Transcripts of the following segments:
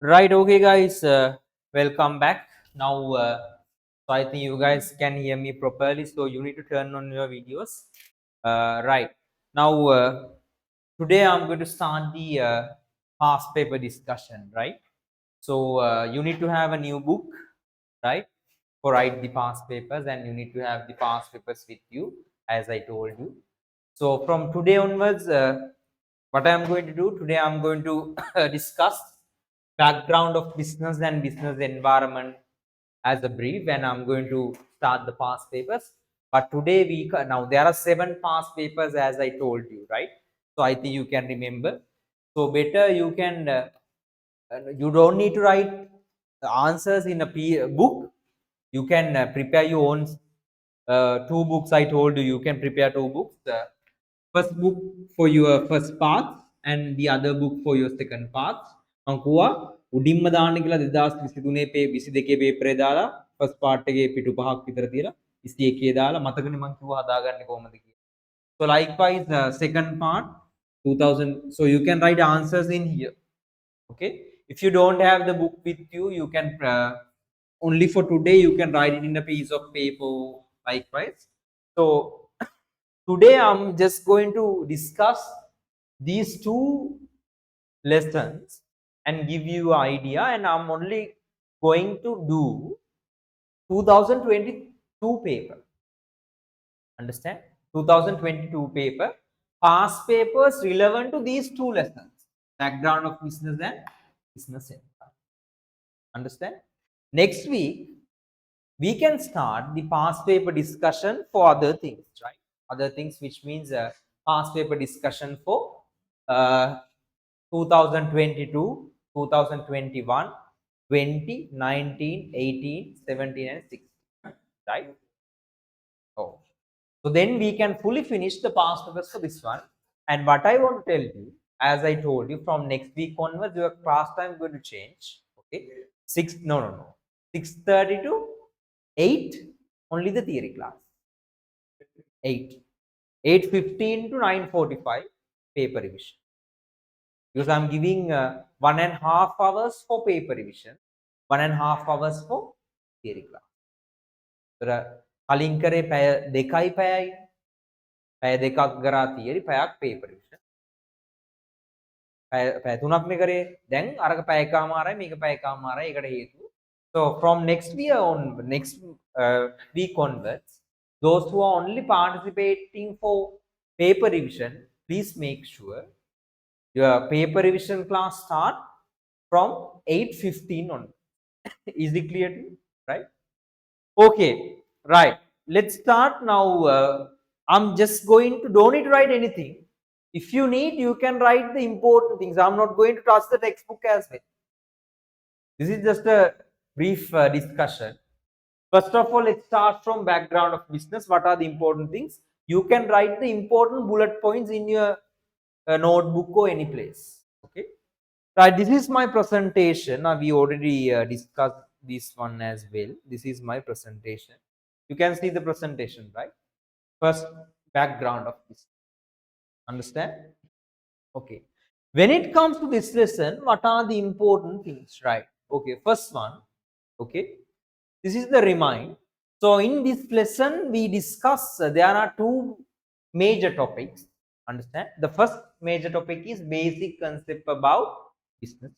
Right, okay, guys, welcome back. Now, so I think you guys can hear me properly, so you need to turn on your videos. Right now, today I'm going to start the past paper discussion, right? So, you need to have a new book, right, for write the past papers, and you need to have the past papers with you, as I told you. So, from today onwards, what I am going to do today, I'm going to discuss background of business and business environment as a brief, and I'm going to start the past papers. But today now there are 7 past papers, as I told you, right? So I think you can remember. So better you can you don't need to write the answers in a book. You can prepare your own 2 books. I told you you can prepare 2 books. First book for your first part and the other book for your second part. මම කිව්වා උඩින්ම දාන්න කියලා 2023 පේ 22 පේපරේ දාලා first part එකේ පිටු 5ක් විතර තියලා 21 දාලා මතකනේ මම කිව්වා හදාගන්නේ කොහොමද කියලා. So likewise second part 2000, so you can write answers in here. Okay, if you don't have the book with you, you can only for today you can write it in a piece of paper likewise. So today I'm just going to discuss these 2 lessons and give you an idea, and I'm only going to do 2022 paper. Understand? 2022 paper, past papers relevant to these 2 lessons, background of business and business environment. Understand? Next week we can start the past paper discussion for other things, right? Other things, which means past paper discussion for 2022, 2021, 20, 19, 18, 17 and 16, right? Oh, so then we can fully finish the past papers for this one. And what I want to tell you, as I told you, from next week onwards, your class time is going to change. Okay, 6:30 to 8, only the theory class. 8:15 to 9:45 paper revision. Because I'm giving 1.5 hours for paper revision, 1.5 hours for theory class. කලින් කරේ පැය 2යි පැයයි. පැය 2ක් කරා theory, පැයක් paper revision. පැය 3ක් නේ කරේ. දැන් අරක පැය එකමාරයි මේක පැය එකමාරයි. ඒකට හේතුව. So from next week onwards, those who are only participating for paper revision, please make sure your paper revision class start from 8:15 on. Is it clear to you? Right? Okay, right. Let's start now. I'm just going to, don't need to write anything. If you need, you can write the important things. I'm not going to touch the textbook as well. This is just a brief discussion. First of all, let's start from background of business. What are the important things? You can write the important bullet points in your notebook or any place. Okay, right. This is my presentation. We already discussed this one as well. This is my presentation. You can see the presentation, right? First, background of this. Understand? Okay. When it comes to this lesson, what are the important things, right? Okay, first one. Okay, this is the remind. So in this lesson we discuss there are 2 major topics. Understand? The first major topic is basic concept about business.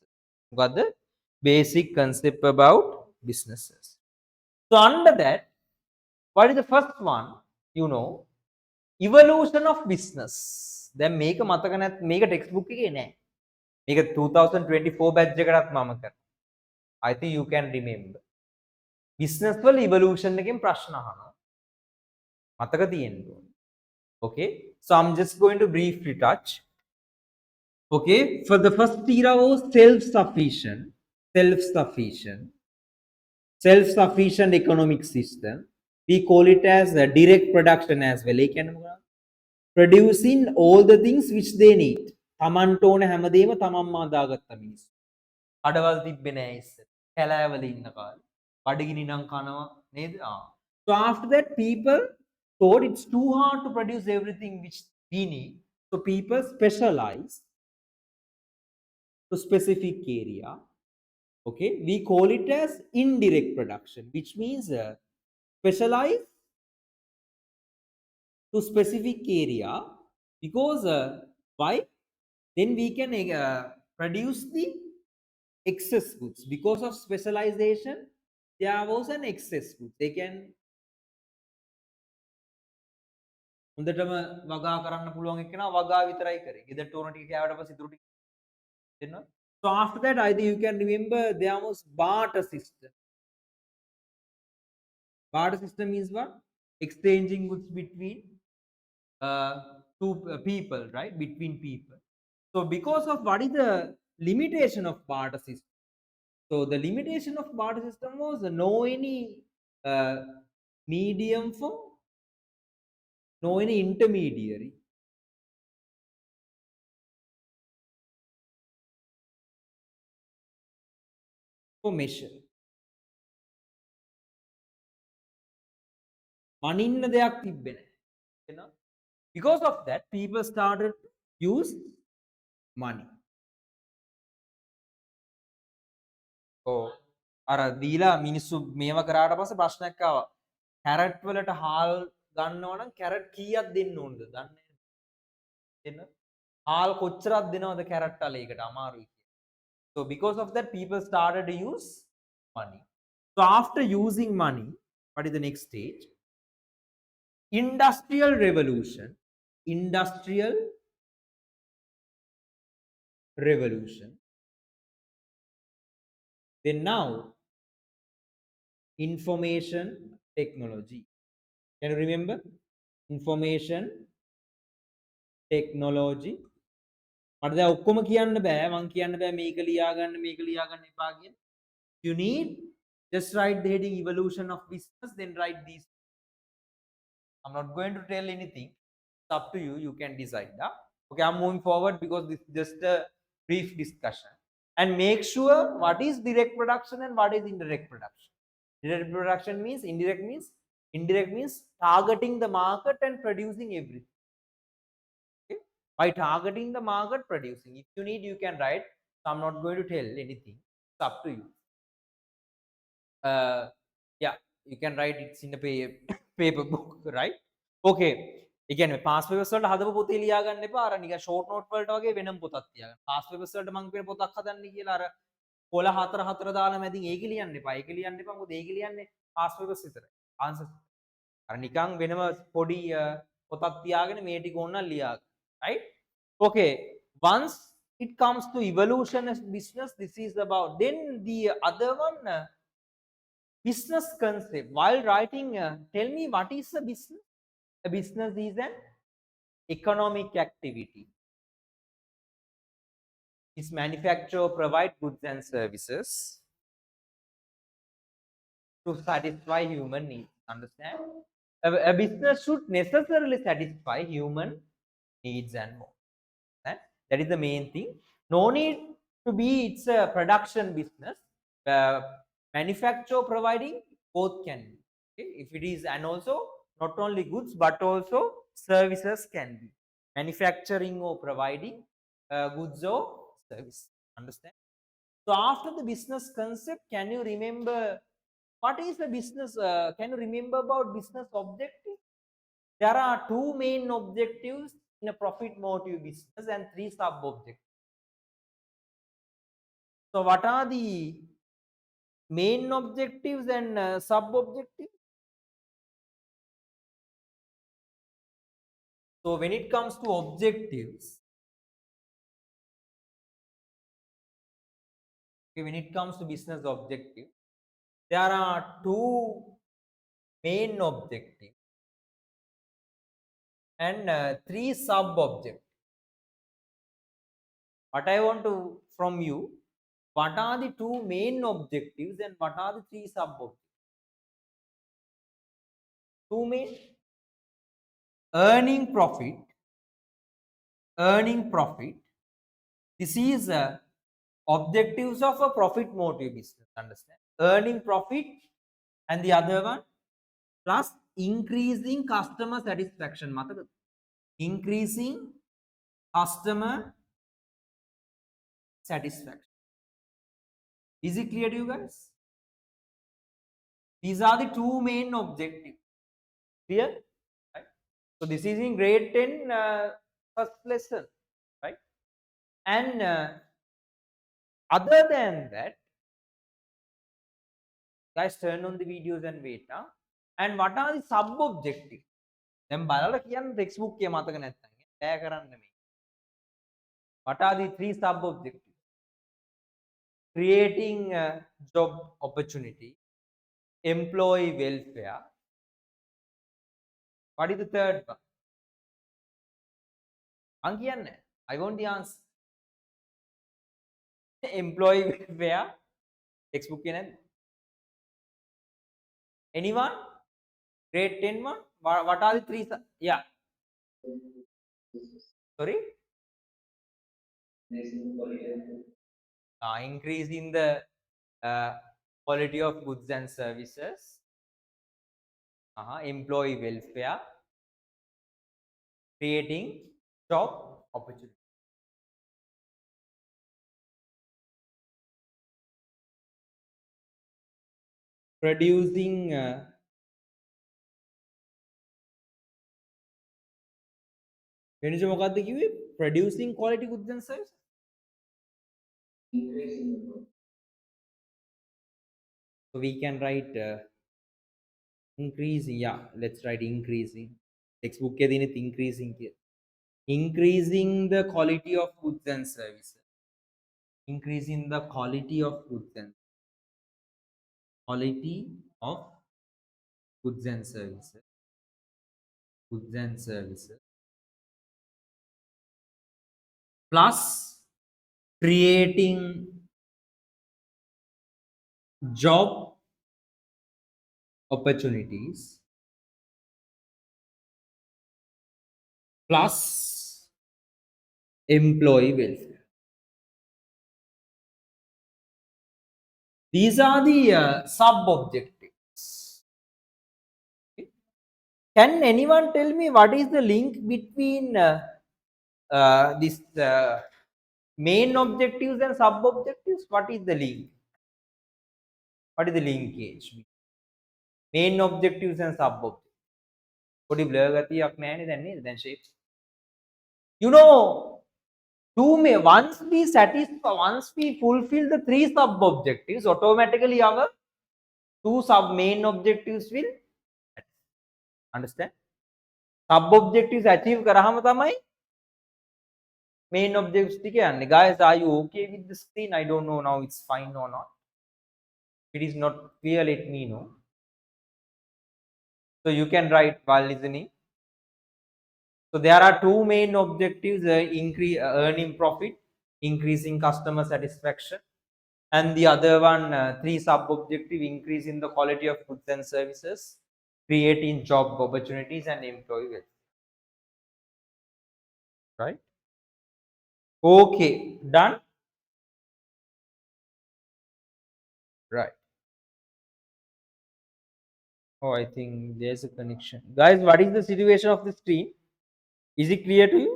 Got the basic concept about businesses. So under that, what is the first one? You know, evolution of business. දැන් මේක මතක නැත්, මේක text එකේ නෑ. මේක 2024 batch එකටත් මම කරා. I think you can remember. Business වල evolution එකෙන් ප්‍රශ්න අහනවා. මතක තියෙන්න ඕනේ. Okay, so I'm just going to briefly touch. Okay, for the first era was self-sufficient economic system. We call it as a direct production as well. ඒ කියන්නේ මොකක්ද? Producing all the things which they need. තමන්ට ඕන හැමදේම තමන්ම හදාගත්ත මිනිස්සු. කඩවල් තිබ්බේ නෑ ඉස්සර. කැලෑවල ඉන්න කාලේ. බඩගිනි නම් කනවා නේද? So after that, people thought it's too hard to produce everything which we need. So people specialize to specific area. Okay, we call it as indirect production, which means specialize to specific area, because why? Then we can produce the excess goods. Because of specialization, there was an excess goods. They can හොඳටම වගා කරන්න පුළුවන් එක්කෙනා වගා විතරයි කරේ. ගෙදරට ඕන ටික කෑවට පස්සේ ඉතුරු ටික දෙනවා. So after that, I think you can remember there was barter system. Barter system is what? Exchanging goods between two people, right? Between people. So because of what is the limitation of barter system? So the limitation of barter system was no any uh, medium for, no any intermediary. For measure. මනින්න දෙයක් තිබ්බේ නැහැ. Because of that, people started to use money. So අර දීලා මිනිස්සු මේව කරාට පස්සේ ප්‍රශ්නයක් ආවා. කැරට් වලට හාල් ගන්නවා නම් කැරට් කීයක් දෙන්න ඕනද? දන්නේ නැහැ. දෙන්න. හාල් කොච්චරක් දෙනවද කැරට් අලයකට? අමාරුයි. So because of that, people started to use money. So after using money, what is the next stage? Industrial revolution. Industrial revolution. Then now, information technology. Can you remember? Information technology. මට දැන් ඔක්කොම කියන්න බෑ. මං කියන්න බෑ මේක ලියාගන්න එපා කියන. You need just write the heading evolution of business, then write these. I'm not going to tell anything. It's up to you. You can decide. Okay, I'm moving forward because this is just a brief discussion. And make sure what is direct production and what is indirect production. Direct production means, indirect means targeting the market and producing everything. Okay? By targeting the market, producing. If you need, you can write. So I'm not going to tell anything. It's up to you. Yeah, you can write it in a paper book, right? Okay. ඒ කියන්නේ pass papers වලට හදපු පොතේ ලියා ගන්න එපා. අර නිකන් short note වලට වගේ වෙනම පොතක් තියාගන්න. පාස් පේපර්ස් වලට මම කියන පොතක් හදන්න කියලා අර කොළ හතර හතර දාලා මැදින් ඒක ලියන්න එපා. ඒක ලියන්න එපා. මොකද ඒක ලියන්නේ පාස් පේපර්ස් විතරයි. ආන්සර්ස්. අර නිකන් වෙනම පොඩි පොතක් තියාගෙන මේ ටික ඕනනම් ලියා ගන්න. right? Okay. Once it comes to evolution of business, this is about. Then the other one, business concept. While writing, tell me what is a business? A business is an economic activity. Its manufacturer provide goods and services to satisfy human needs. Understand? A business should necessarily satisfy human needs and more. That is the main thing. No need to be it's a production business. Manufacturer providing, both can be. Okay? If it is, and also not only goods but also services can be. Manufacturing or providing goods or service. Understand? So after the business concept, can you remember what is the business? Can you remember about business objective? There are two main objectives in a profit motive business and three sub objectives. So what are the main objectives and sub objectives? So when it comes to objectives, okay, when it comes to business objective, there are two main objectives and three sub objectives. What I want to from you, what are the two main objectives and what are the three sub objectives? Two main: earning profit. This is objectives of a profit motive business. Understand? Earning profit, and the other one plus increasing customer satisfaction. Increasing customer satisfaction. Is it clear to you guys? These are the two main objectives. Clear? Right? So this is in grade 10 first lesson, right? And other than that, guys, turn on the videos and wait. Huh? And what are the sub objectives? දැන් බලලා කියන්න textbook එකේ මතක නැත්නම් ඈ කරන්න මේ. What are the three sub objectives? Creating job opportunity, employee welfare. What is the third one? මං කියන්නේ I want the answer. Employee welfare textbook එකේ නැද්ද? Anyone? Grade 10 one? What are the three? Yeah. Sorry? Increasing the quality of goods and services. Employee welfare. Creating job opportunity. Producing producing quality goods and services. So we can write increasing. Yeah, let's write increasing. Textbook ke dine increasing here. Increasing the quality of goods and services. Increasing the quality of goods and services. Goods and services. Plus creating job opportunities. Plus employee welfare. These are the sub-objectives. Okay. Can anyone tell me what is the link between this main objectives and sub-objectives? What is the link? What is the linkage? Main objectives and sub-objectives. Podi blur gatiyak nෑනේ දැන් නේද දැන් shape. You know, once we fulfill the three sub-objectives, automatically our two main objectives will understand. Sub-objectives achieve කරාම තමයි main objectives ටික යන්නේ. Guys, are you okay with the screen? I don't know now it's fine or not. If it is not clear, let me know. So you can write while listening. So there are two main objectives: increase earning profit, increasing customer satisfaction, and the other one, three sub-objective: increasing the quality of goods and services, creating job opportunities, and employee welfare. Right? Okay, done. Right. Oh, I think there's a connection. Guys, what is the situation of the screen? Is it clear to you?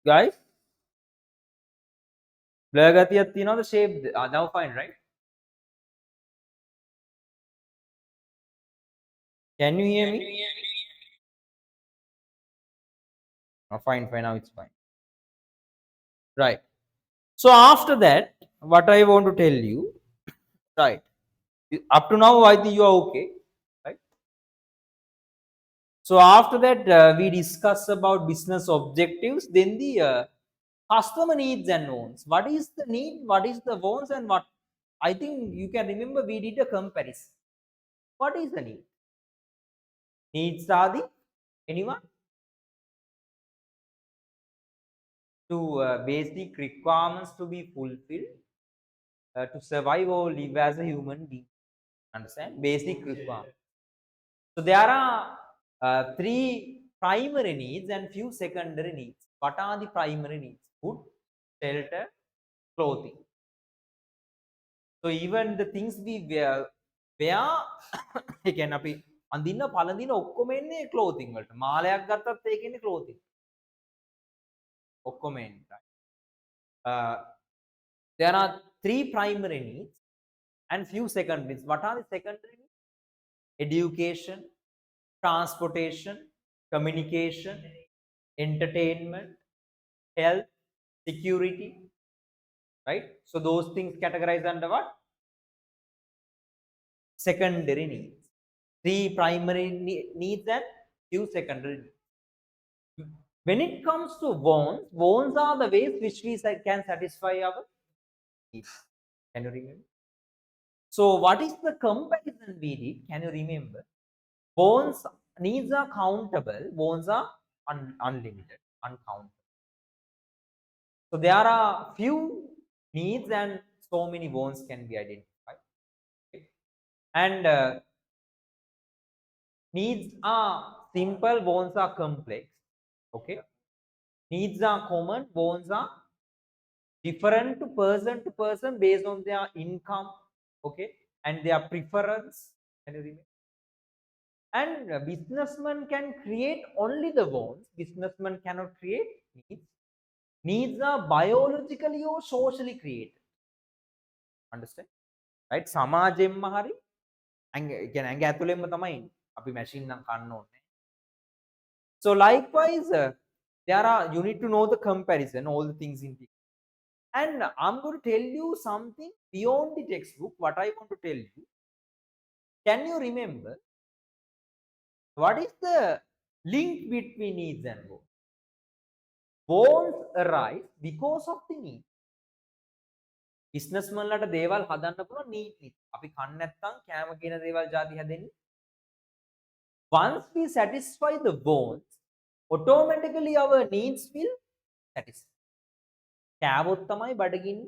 Guys? Blur gatiyak තියනවද shape now fine, right? Can you hear me? Oh, fine, now it's fine. Right. So after that, what I want to tell you, right? Up to now, I think you are okay, right? So after that, we discuss about business objectives, then the customer needs and wants. What is the need? What is the wants? And what? I think you can remember we did a comparison. What is the need? Needs are the anyone? To basic requirements to be fulfilled to survive or live as a human being. Understand? Basic requirements. So there are three primary needs and few secondary needs. What are the primary needs? Food, shelter, clothing. So even the things we wear again අපි අඳින්න පළඳින ඔක්කොම එන්නේ clothing වලට. මාලයක් ගත්තත් ඒක එන්නේ clothing. ඔක්කොම එන්නේ. uh, there are three primary needs and few secondary needs. What are the secondary needs? Education, transportation, communication, entertainment, health, security, right? So those things categorized under what? Secondary needs. Three primary needs and few secondary needs. When it comes to wants are the ways which we can satisfy our needs. Can you remember? So what is the comparison we did? Can you remember? Wants needs are countable, wants are unlimited, uncountable. So there are few needs and so many wants can be identified. Okay? And needs are simple, wants are complex. Okay. Needs are common, wants are different to person based on their income. Okay. And their preference. Can you remember? And businessman can create only the wants. Businessman cannot create needs. Needs are biologically or socially created. Understand? Right? සමාජයෙන්ම හරි කියන්නේ ඇඟ ඇතුළෙන්ම තමයි අපි machine නම් කන්න ඕනේ. So likewise, there are you need to know the comparison, all the things in it. And I'm going to tell you something beyond the textbook. What I want to tell you. Can you remember what is the link between needs and wants? Wants arise because of the need. Businessmanලට දේවල් හදන්න පුළුවන් need නිසා. අපි කන්න නැත්නම් කෑම කියන දේවල් ಜಾති හැදෙන්නේ. Once we satisfy the wants, automatically our needs will satisfy. කෑවොත් තමයි බඩගින්න.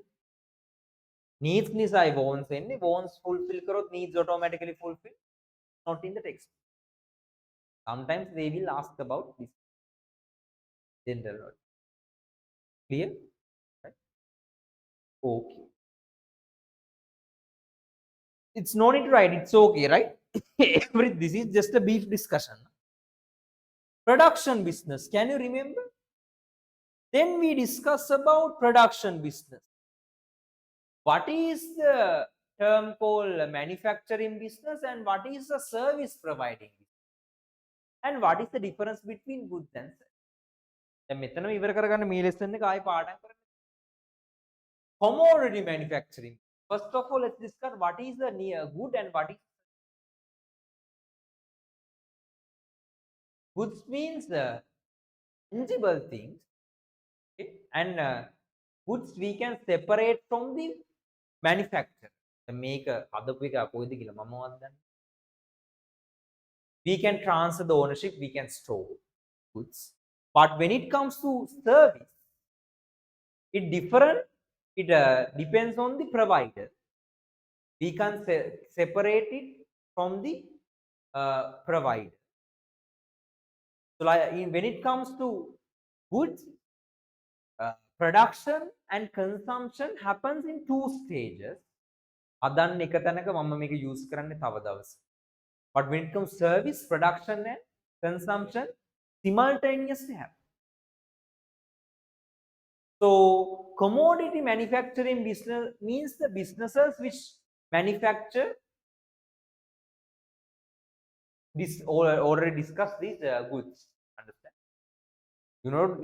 Needs නිසායි wants එන්නේ. Wants fulfill කරොත් needs automatically fulfill. Not in the text. Sometimes they will ask about this general knowledge. Clear? Right? Okay. It's no need to write. It's okay, right? This is just a brief discussion. Production business. Can you remember? Then we discuss about production business. What is the term called manufacturing business and what is the service providing business? And what is the difference between goods and service? දැන් මෙතනම ඉවර කරගන්න මේ lesson එක ආයෙ පාඩම් කරන්න. Commodity manufacturing. First of all, let's discuss what is the good and what is goods means tangible things, okay? And goods we can separate from the manufacturer. මේක හදපු එක කොයිද කියලා මමවත් දන්නේ. We can transfer the ownership, we can store goods. But when it comes to service, it different. It depends on the provider. We can separate it from the provider. So like when it comes to goods, production and consumption happens in two stages. අදන්න එක තැනක මම මේක use කරන්නේ තව දවසක. But when it comes service, production and consumption simultaneously happen. So commodity manufacturing business means the businesses which manufacture this already discussed these goods. Understand?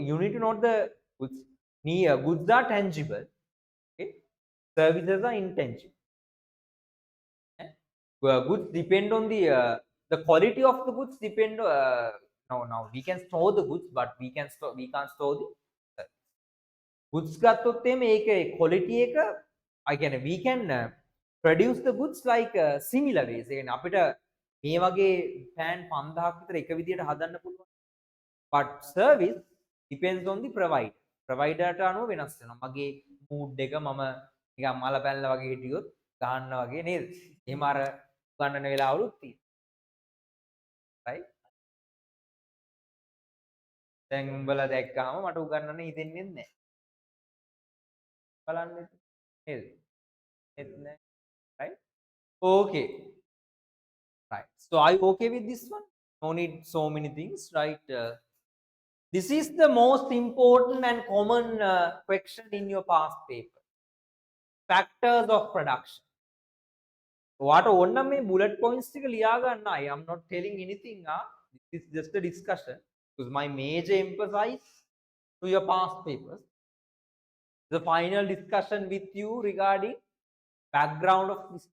You need to know the goods. Goods are tangible. Okay? Services are intangible. Goods depend on the quality of the goods depend. Now we can store the goods, but we can't store the service. Goods ගත්තොත් එමේ ඒකේ quality එක I can we can produce the goods like similar ways. ඒ කියන්නේ අපිට මේ වගේ pan 5000ක් විතර එක විදියට හදන්න පුළුවන්. But service depends on the provider. Provider ට අනුව වෙනස් වෙනවා. මගේ mood එක මම නිකන් මල පැනලා වගේ හිටියොත් ගහන්න වගේ නේද? එහෙම අර උගන්නන වෙලාවලුත් තියෙනවා. right? දැන් උඹලා දැක්කම මට උගන්නන්න හිතෙන්නේ නැහැ. බලන්න නේද? right? Okay. Right. So are you okay with this one? No need so many things, right? This is the most important and common question in your past paper. Factors of production. What ඕන්න මේ bullet points ටික ලියා ගන්න. I am not telling anything. This is just a discussion because my major emphasis to your past papers. The final discussion with you regarding background of this.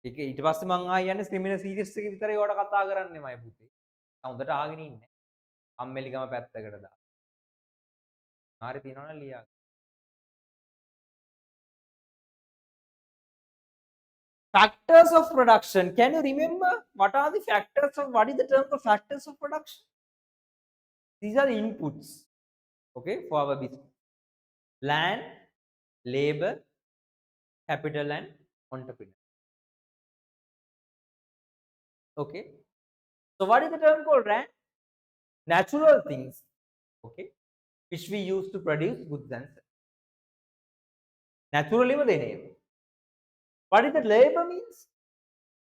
ඊට පස්සේ මම ආයෙ යන්නේ seminar series එක විතරයි ඔයාලට කතා කරන්නේ මයි පුතේ. හොඳට ආගෙන ඉන්න. අම්මෙලිගම පැත්තකට දාලා. හරි තියනවනේ ලියා. Factors of production. Can you remember what are the factors of what is the term of factors of production? These are the inputs, okay, for our business. Land, labor, capital and entrepreneur. Okay. So what is the term called land? Natural things, okay, which we use to produce goods and services. Naturally, what they name. What is the labor means?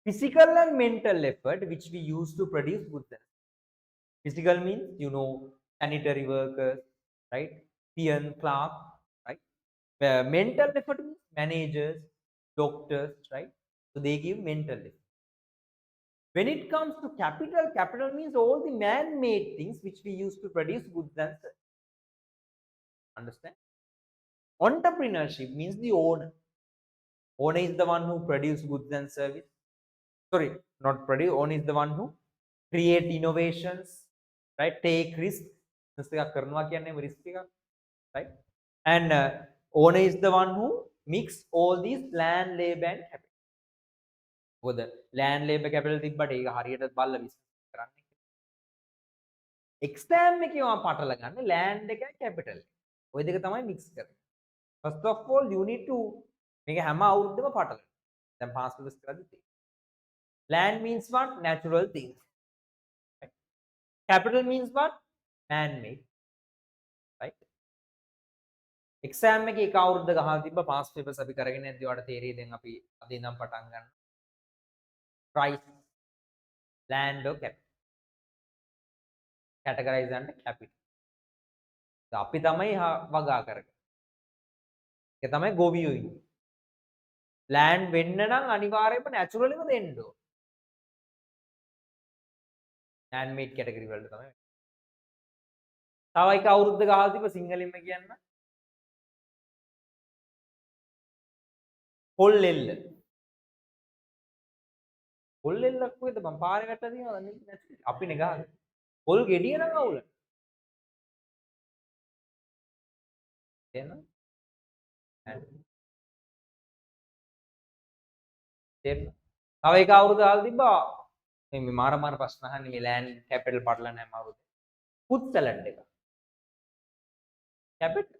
Physical and mental effort which we use to produce goods and services. Physical means, you know, sanitary workers, right? Peon, clerk, right? Mental effort means managers, doctors, right? So they give mental effort. When it comes to capital, capital means all the man-made things which we use to produce goods and services. Understand? Entrepreneurship means the owner. Owner is the one who produce goods and service. Sorry, not produce. Owner is the one who create innovations, right? Take risk. Right? And owner is the one who mix all these land, labor and capital. Whether land, labor, capital තිබ්බට ඒක හරියට බලලා විශ්ලේෂණය කරන්න. exam එකේ මම පටල ගන්න land එකයි capital එක. ওই දෙක තමයි mix කරන්නේ. First of all you need to මේක හැම අවුරුද්දම පටලනවා. දැන් past papers කරද්දි තියෙනවා. Land means what? Natural things. Right? Capital means what? Man made. Right? exam එකේ එක අවුරුද්දක අහලා තිබ්බ past papers අපි කරගෙන යද්දි ඔයාලට තේරෙයි දැන් අපි අද ඉඳන් පටන් ගන්න. Price, land or capital. Categorize and capital. අපි තමයි වගා කරගන්නේ. ඒක තමයි ගොවියෝ ඉන්නේ. land වෙන්න නම් අනිවාර්යයෙන්ම naturallyම දෙන්න ඕන. land made category වලට තමයි. තව එක අවුරුද්දක අහලා තිබ්බ සිංහලෙන්ම කියන්න. පොල් එල්ල. පොල් එල්ලක් කොහෙද මම පාරේ වැටලා තියෙනවද නැත්නම් අපිනේ ගහන්නේ. පොල් ගෙඩිය නම් අවුල. තේරෙනවද? තේරෙනවද? තව එක අවුරුද්දක අහලා තිබ්බා මේ මාර ප්‍රශ්න අහන්නේ මේ land capital පටලන හැම අවුරුද්දේ. food salad එක. capital.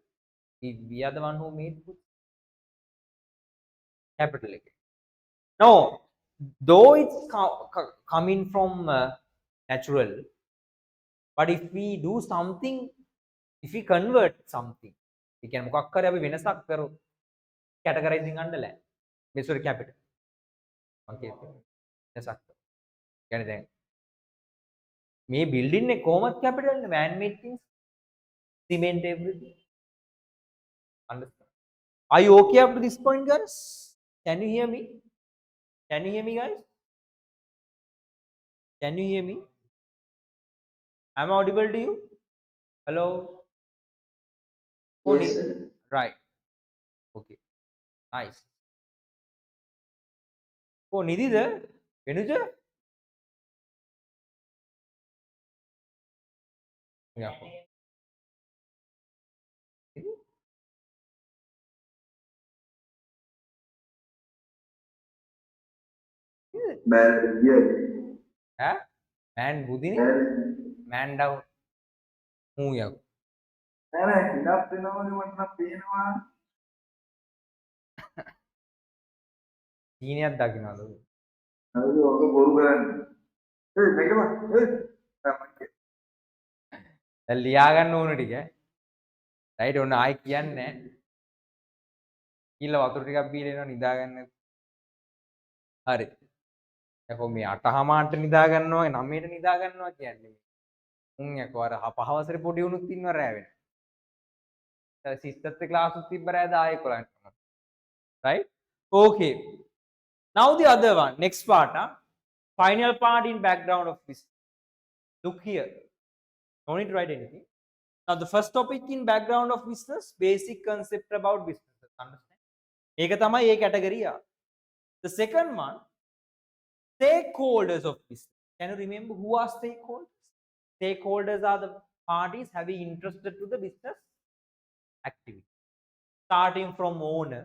We are the one who made food. Capital එක. No, though it's coming from natural, but if we do something, if we convert something, we can මොකක් කරේ අපි වෙනසක් කරොත් categorizing ගන්නලා based on capital. Okay. වෙනසක්. يعني දැන් මේ building එක කොහොමද capital නේ man made things, cement everything. Understand? Are you okay up to this point, guys? Can you hear me? Can you hear me, guys? Can you hear me? Am I audible to you? Hello? Yes, sir. Right. Okay. Nice. Oh, Nidhi there? Venuja? Yeah. Man, yeah. Huh? Man, Budini? Man down. Who ya? නෑ හිනක් වෙනවනේ මට නම් පේනවා. සීනියක් දකින්නද? හරි ඔක බොරු කරන්නේ. මේකම දැන් ලියා ගන්න ඕන ටික. රයිට් ඔන්න ආයි කියන්නේ. කීලා වතුර ටිකක් බීලා එනවා නිදා ගන්න. හරි. යකෝ මේ 8:00ට නිදා ගන්නවා 9ට නිදා ගන්නවා කියන්නේ. උන් යකෝ අර පහවසරේ පොඩි උණුත් ඉන්නව රෑ වෙන. සිස්ටර්ත් ක්ලාස් උත් තිබ්බ රෑ 10 11ට. Right? Okay. Now the other one. Next part. Final part in background of this. Look here. No need to write anything. Now the first topic in background of business, basic concept about business. Understand? ඒක තමයි ඒ කැටගරිය. The second one, stakeholders of business. Can you remember who are stakeholders? Stakeholders are the parties having interested to the business activity. Starting from owner,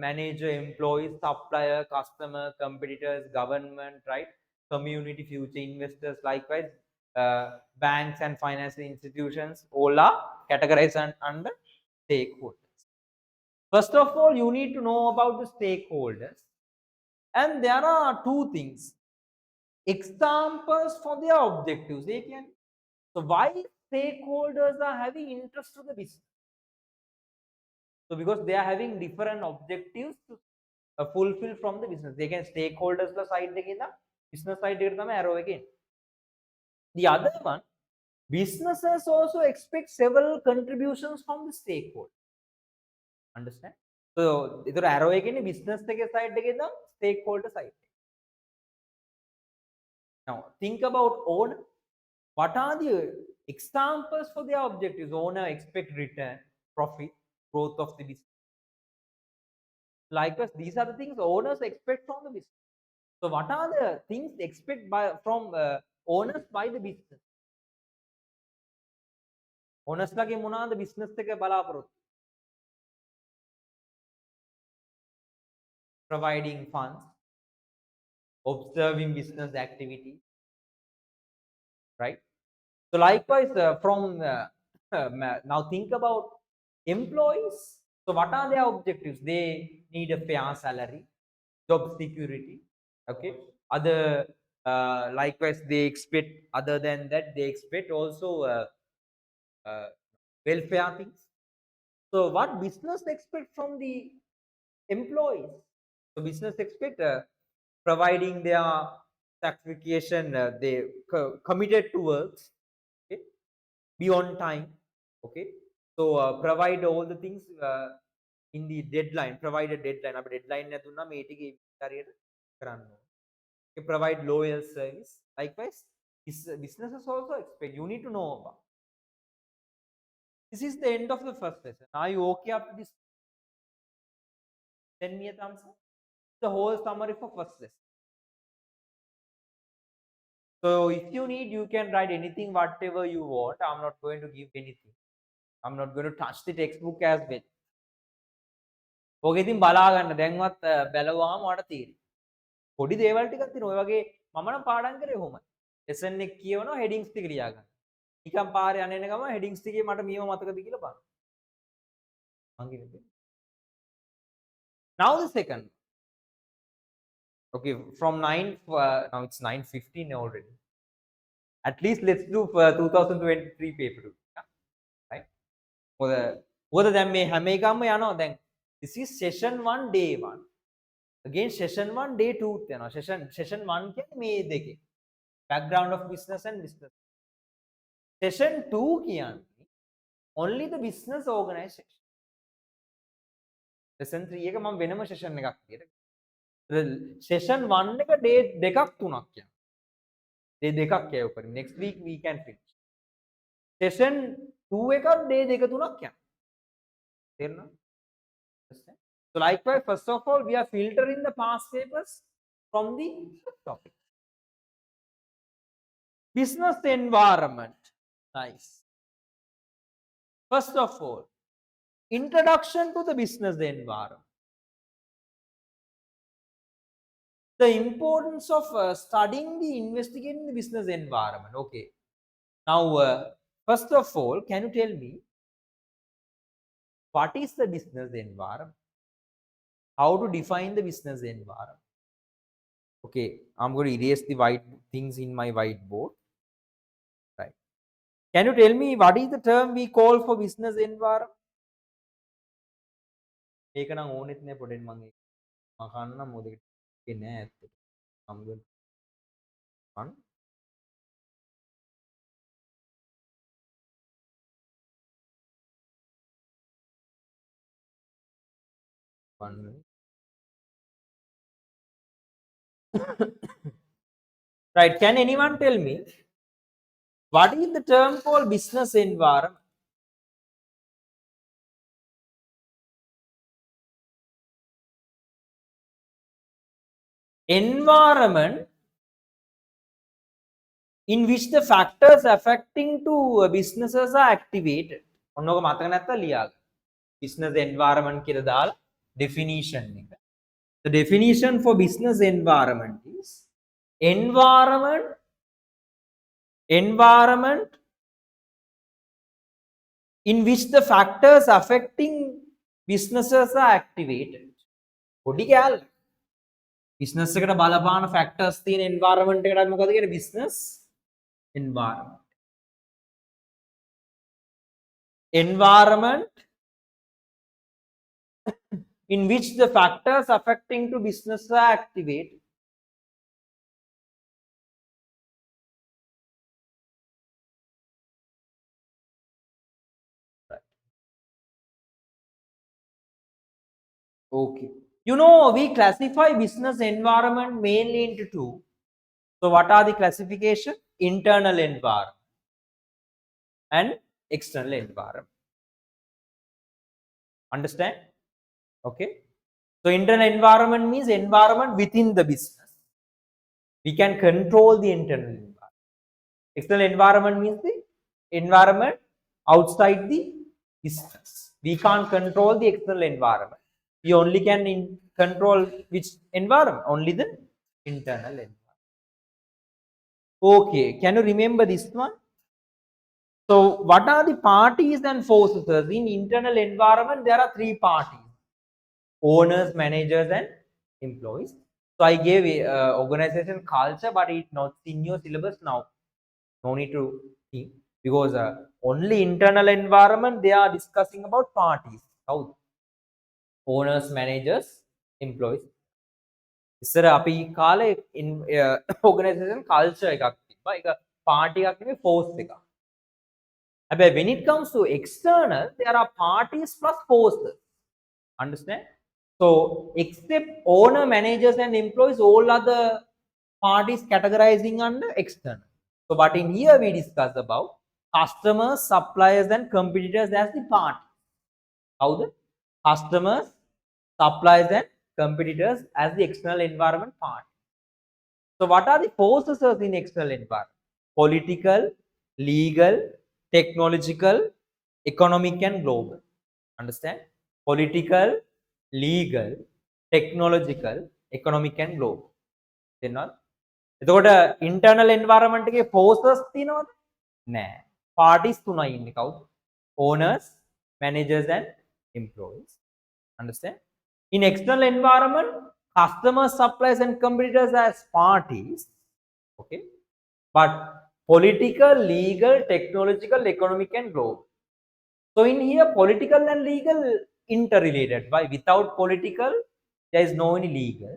manager, employees, supplier, customer, competitors, government, right? Community, future investors, likewise, banks and financial institutions, all are categorized under stakeholders. First of all, you need to know about the stakeholders. And there are two things. Examples for their objectives. They can. So why stakeholders are having interest to the business? So because they are having different objectives to fulfill from the business. They can stakeholders the side again, business side arrow again. The other one, businesses also expect several contributions from the stakeholders. Understand? So either arrow again business side again, stakeholder side. Now think about owner. What are the examples for their objectives? Owner expect return, profit, growth of the business. Likewise, these are the things owners expect from the business. So what are the things they expect from owners by the business? Owners lage මොනවාද business එක බලාපොරොත්තු? Providing funds, observing business activity, right? So likewise, from now think about employees. So what are their objectives? They need a fair salary, job security, okay? Other likewise, they expect, other than that, they expect also welfare things. So what business expect from the employees? So business expect providing their sacrification, they committed to works, okay? Be on time, okay? So provide all the things in the deadline, provide a deadline. අප deadline එක දුන්නා මේ ටික හරියට කරන්න ඕනේ. Okay, provide loyal service. Likewise, businesses also expect, you need to know about. This is the end of the first lesson. Are you okay up to this? Send me a thumbs up. The whole summary for first lesson. So if you need, you can write anything, whatever you want. I'm not going to give anything. I'm not going to touch the textbook as well. ඔක ඉතින් බලා ගන්න දැන්වත් බැලුවාම ඔයාලට තේරෙයි. පොඩි දේවල් ටිකක් තියෙනවා. ඔය වගේ මම නම් පාඩම් කරේ කොහොමද? ලෙසන් එක කියවනවා හෙඩින්ග්ස් ටික ලියා ගන්න. නිකන් පාරේ යන එන ගමන් හෙඩින්ග්ස් ටිකේ මට මේව මතකද කියලා බලන්න. මං කියන්නේ. Now the second. Okay, from 9 now it's 9:15 already. At least let's do 2023 paper 2. Right? මොකද දැන් මේ හැම එකක්ම යනවා දැන්. This is session 1 day 1. Again session 1 day 2 යනවා. Session 1 කියන්නේ මේ දෙකේ. Background of business and business. Session 2 කියන්නේ only the business organization. Session 3 එක මම වෙනම session එකක් විදියට. Session 1 එක day දෙකක් තුනක් යනවා. day දෙකක් යයි උපරිම. Next week we can finish. Session 2 එක day දෙක තුනක් යනවා. තේරෙනවද? So likewise, first of all, we are filtering the past papers from the topic. Business environment. Nice. First of all, introduction to the business environment. The importance of studying the investigating the business environment. Okay. Now, first of all, can you tell me what is the business environment? How to define the business environment? Okay, I'm going to erase the white things in my whiteboard. Right. Can you tell me what is the term we call for business environment? ඒක නම් ඕනෙත් නෑ පොඩෙන් මම කන්න මොදෙකට නෑ ඇත්තට. I'm going one. One minute. Right. Can anyone tell me what is the term called business environment? Environment in which the factors affecting to businesses are activated. ඔන්නෝක මතක නැත්නම් ලියාගන්න. Business environment කියලා දාලා definition එක. The definition for business environment is environment in which the factors affecting businesses are activated. පොඩි කෑල්ල. business එකට බලපාන factors තියෙන environment එකකට මොකද කියන්නේ business environment. Environment in which the factors affecting to business are activated. Right. Okay. You know, we classify business environment mainly into two. So what are the classification? Internal environment and external environment. Understand? Okay. So internal environment means environment within the business. We can control the internal environment. External environment means the environment outside the business. We can't control the external environment. We only can control which environment? Only the internal environment. Okay, can you remember this one? So what are the parties and forces? In internal environment, there are three parties: owners, managers, and employees. So I gave organization culture, but it's not in your syllabus now. No need to think, because only internal environment they are discussing about parties. How? Owners, managers, employees. ඉස්සර අපි කාලේ organization culture එකක් තිබ්බා. ඒක party එකක් නෙමෙයි force එකක්. හැබැයි when it comes to external, there are parties plus forces. Understand? So except owner, managers, and employees, all other parties categorizing under external. So but in here we discuss about customers, suppliers, and competitors as the party. How the customers, suppliers, and competitors as the external environment part. So what are the forces in external environment? Political, legal, technological, economic, and global. Understand? Political, legal, technological, economic, and global. තේරෙනවද? එතකොට internal environment එකේ forces තියෙනවද? නෑ. Parties තුනයි ඉන්නේ කවුද? Owners, managers, and employees. Understand? In external environment, customers, suppliers, and competitors as parties. Okay. But political, legal, technological, economic, and global. So in here, political and legal interrelated. Why? Without political, there is no any legal.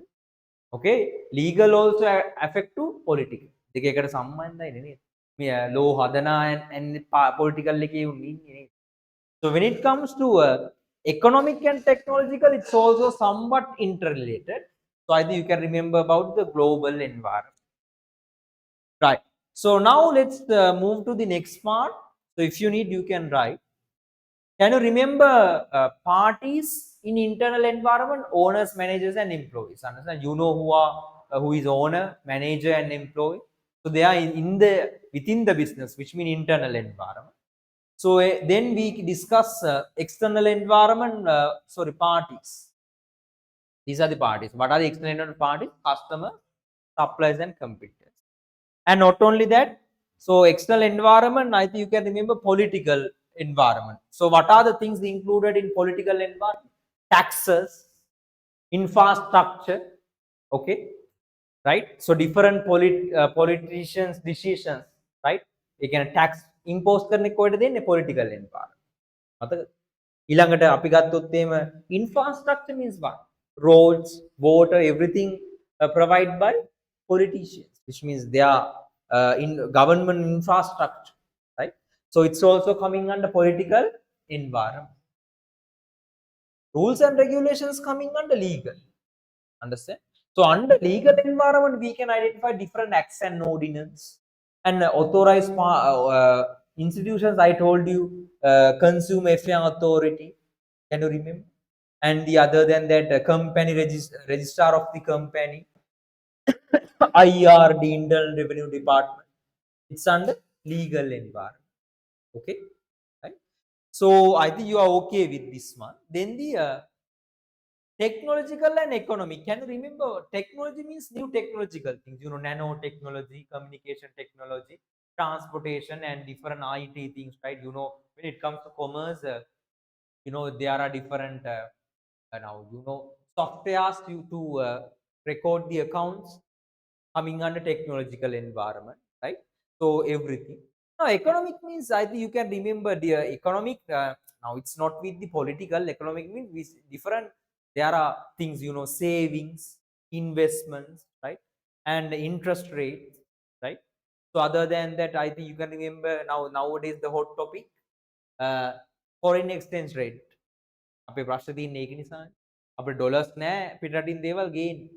Okay. Legal also affect to political. දෙකකට සම්බන්ධයි නේ. මේ law හදනා and political එකේ උන්නේ. So when it comes to economic and technological, it's also somewhat interrelated. So I think you can remember about the global environment. Right. So now let's move to the next part. So if you need, you can write. Can you remember parties in internal environment? Owners, managers, and employees. Understand? You know who is owner, manager, and employee. So they are in the within the business, which means internal environment. So then we discuss external environment. Parties. These are the parties. What are the external environment parties? Customer, suppliers, and competitors. And not only that, so external environment, I think you can remember political environment. So what are the things included in political environment? Taxes, infrastructure, okay, right? So different politicians decisions, right? You can tax impose කරන්නේ කොහෙද දෙන්නේ? Political environment. මතකද? ඊළඟට අපි ගත්තොත් එහෙම infrastructure means what? Roads, water, everything provided by politicians, which means they are in government infrastructure, right? So it's also coming under political environment. Rules and regulations coming under legal. Understand? So under legal environment, we can identify different acts and ordinance and authorized institutions. I told you, Consumer Affairs Authority. Can you remember? And the other than that, company registrar of the company, IR, the Internal Revenue Department. It's under legal environment. Okay, right? So I think you are okay with this one. Then the technological and economic. Can you remember? Technology means new technological things. You know, nanotechnology, communication technology, transportation, and different IT things, right? You know, when it comes to commerce, you know, there are different now. You know, softwares to record the accounts coming under technological environment, right? So everything. Now, economic means I think you can remember the economic. Now, it's not with the political. Economic means different. There are things, you know, savings, investments, right, and interest rates, right. So other than that, I think you can remember nowadays the hot topic, uh, foreign exchange rate. අපේ ප්‍රශ්න තියෙන්නේ ඒක නිසානේ. අපේ dollars නැහැ පිටරටින් දේවල් ගේන්නේ.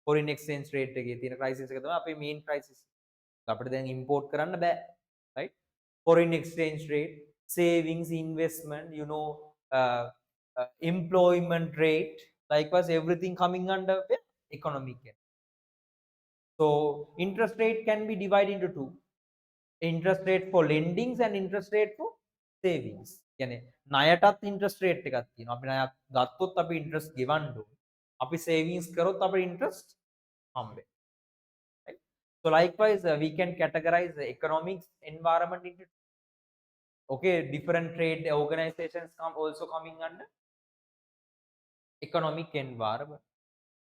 foreign exchange rate එකේ තියෙන crisis එක තමයි අපේ main crisis. අපිට දැන් import කරන්න බෑ. Right? Foreign exchange rate, savings, investment, you know, employment rate, likewise everything coming under economic. So interest rate can be divided into two. Interest rate for lendings and interest rate for savings. කියන්නේ ණයටත් interest rate එකක් තියෙනවා. අපි ණයක් ගත්තොත් අපි interest ගෙවන්න ඕනේ. අපි savings කරොත් අපිට interest හම්බෙන්නේ. Right? So likewise, we can categorize the economic environment into, okay, different trade organizations also coming under economic environment.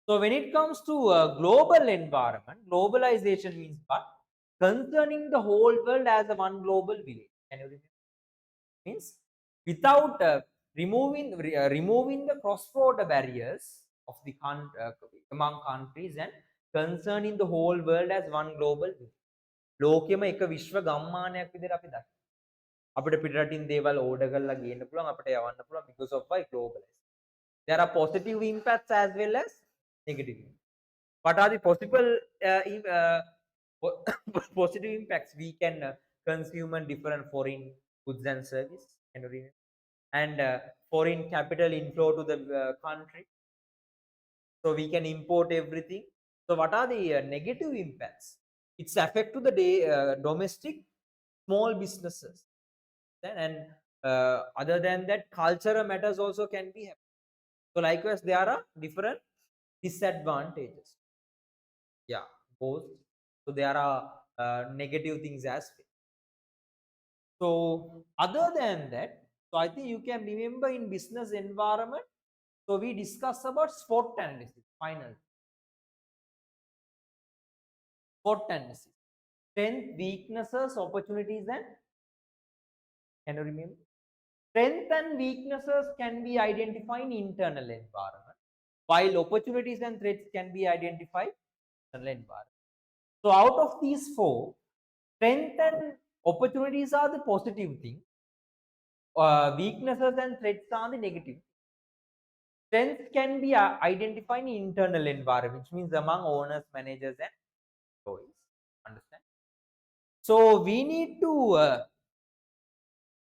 So when it comes to global environment, globalization means what? Concerning the whole world as a one global village. Can you remember? Means without removing the cross-border barriers of the among countries and concerning the whole world as one global village. ලෝකෙම එක විශ්ව ගම්මානයක් විදිහට අපි දකිනවා. අපිට පිටරටින් දේවල් order කරලා ගේන්න පුළුවන්, අපිට යවන්න පුළුවන් because of why globalization. There are positive impacts as well as negative. What are the possible positive impacts? We can consume different foreign goods and services, and foreign capital inflow to the country. So we can import everything. So what are the negative impacts? It's affect to the domestic small businesses. And other than that, cultural matters also can be happening. So likewise, there are different disadvantages. Yeah, both. So there are negative things as well. So other than that, so I think you can remember in business environment, so we discuss about SWOT analysis. Final SWOT analysis: strength, weaknesses, opportunities, and, can you remember? Strength and weaknesses can be identified in internal environment, while opportunities and threats can be identified in external environment. So out of these four, strength and opportunities are the positive thing. Weaknesses and threats are the negative. Strength can be identified in internal environment, which means among owners, managers, and employees. Understand? So we need to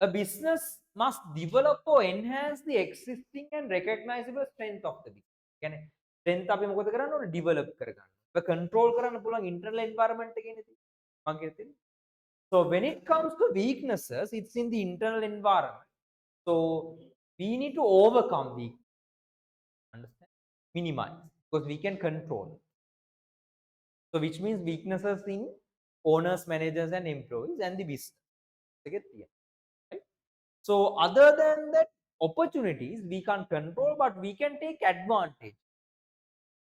a business must develop or enhance the existing and recognizable strength of the business. කියන්නේ strength අපි මොකද කරන්න ඕනේ? develop කරගන්න. ඒක control කරන්න පුළුවන් internal environment එකේ නේද? මම කියන්නේ. So when it comes to weaknesses, it's in the internal environment. So we need to overcome weakness. Understand? Minimize, because we can control. So which means weaknesses in owners, managers, and employees and the business. Right? So other than that, opportunities we can't control, but we can take advantage.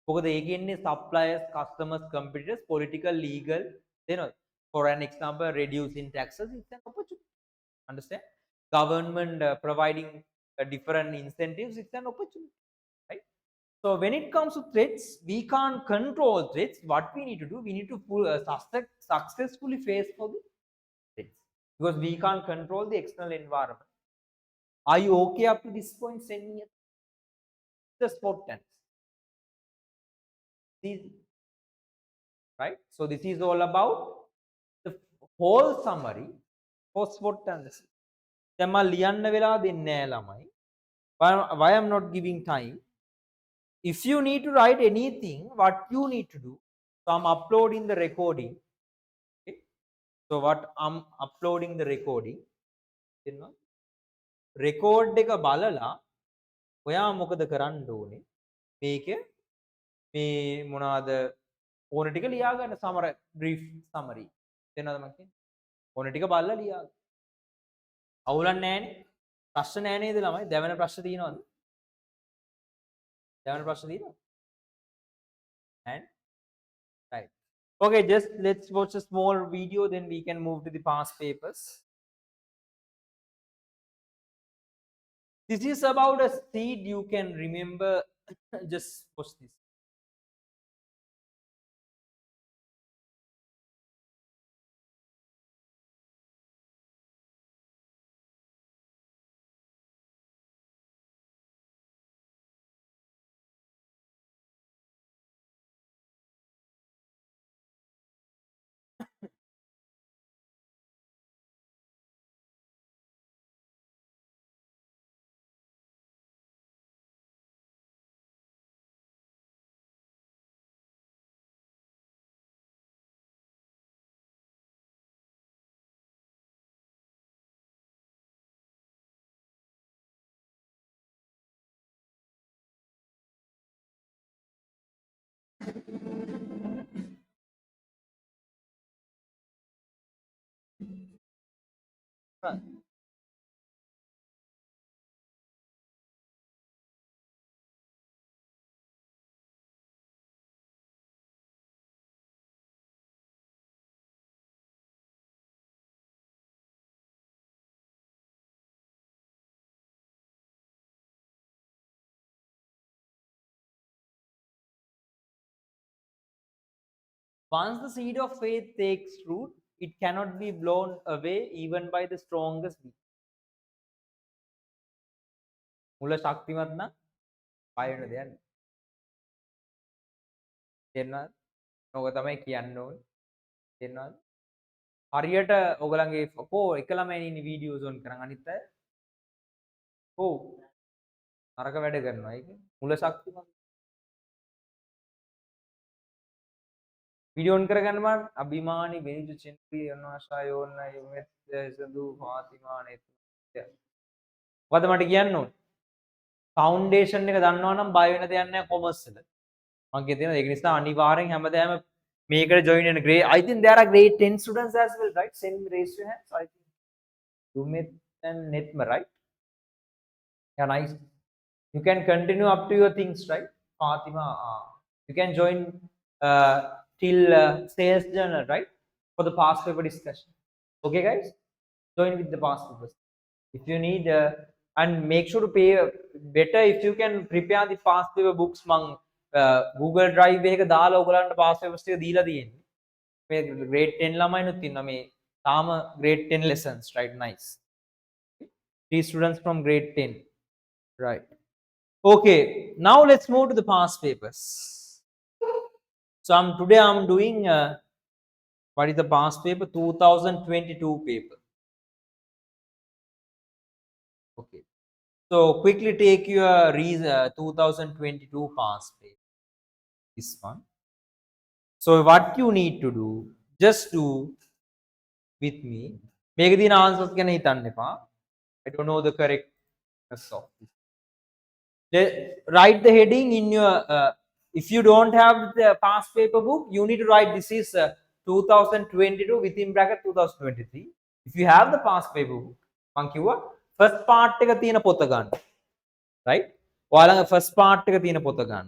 මොකද ඒකෙන්නේ suppliers, customers, competitors, political, legal, you know, for an example, reducing taxes, it's an opportunity. Understand? Government providing different incentives, it's an opportunity, right? So when it comes to threats, we can't control threats. What we need to do, we need to successfully face for the threats, because we can't control the external environment. Are you okay up to this point? Send me the spot tense. Right? So this is all about the whole summary for spot tense. දැන් මම ලියන්න වෙලා දෙන්නේ නැහැ ළමයි. Why I'm not giving time? If you need to write anything, what you need to do, so I'm uploading the recording. Okay? So what I'm uploading the recording. Record එක බලලා ඔයා මොකද කරන්න ඕනේ? මේක මේ මොනවාද ඕන ටික ලියා ගන්න සමර brief summary. තේරෙනවද මම කියන්නේ? ඕන ටික බලලා ලියා ගන්න. අවුලක් නැහැනේ. ප්‍රශ්න නැහැ නේද ළමයි? දැවෙන ප්‍රශ්න තියෙනවද? දැවෙන ප්‍රශ්න තියෙනවද? And right. Okay, just let's watch a small video, then we can move to the past papers. This is about a seed you can remember. Just watch this. Right. Once the seed of faith takes root, it cannot be blown away even by the strongest wind. මුල ශක්තිමත් නම් පය වෙන දෙයක් නෑ. තේරුණාද? ඕක තමයි කියන්න ඕනේ. තේරුණාද? හරියට ඔයගලගේ කො එක ළමයි ඉන්නේ වීඩියෝස් ඔන් කරන් අනිත් අය ඔව් නරක වැඩ කරනවා. ඒක මුල ශක්තිමත්. වීඩියෝ ඔන් කරගන්න මම අභිමානි බෙනිජු චෙන්පි යනවා යෝන්න යුමෙත් සදු ෆාතිමා නෙත්. මොකද මට කියන්න ඕනේ? ෆවුන්ඩේෂන් එක දන්නවා නම් බය වෙන දෙයක් නැහැ කොමර්ස් වල. මම කියනවා ඒක නිසා අනිවාර්යෙන් හැමදාම මේකට join වෙන grade. I think there are grade 10 students as well, right? Send me raise your hands. I think Sumit and Netma, right? Yeah, nice. You can continue up to your things, right? Fatima, you can join till sales journal, right? For the past paper discussion. Okay, guys? Join with the past papers. If you need, and make sure to pay better if you can prepare the past paper books. Google Drive එක දාලා ඔයගලන්ට past papers ටික දීලා තියෙන්නේ. මේ grade 10 ළමයිනුත් ඉන්නවා මේ තාම grade 10 lessons, right? Nice. 3 students from grade 10, right? Okay, now let's move to the past papers. So today I'm doing what is the past paper? 2022 paper. Okay, so quickly take your 2022 past paper, this one. So what you need to do, just do with me. මේක දින answers ගැන හිතන්න එපා. I don't know the correctness of this. Write the heading in your if you don't have the past paper book, you need to write this is 2022 within bracket 2023. If you have the past paper book, මං කිව්වා first part එක තියෙන පොත ගන්න. right? ඔයාලගේ first part එක තියෙන පොත ගන්න.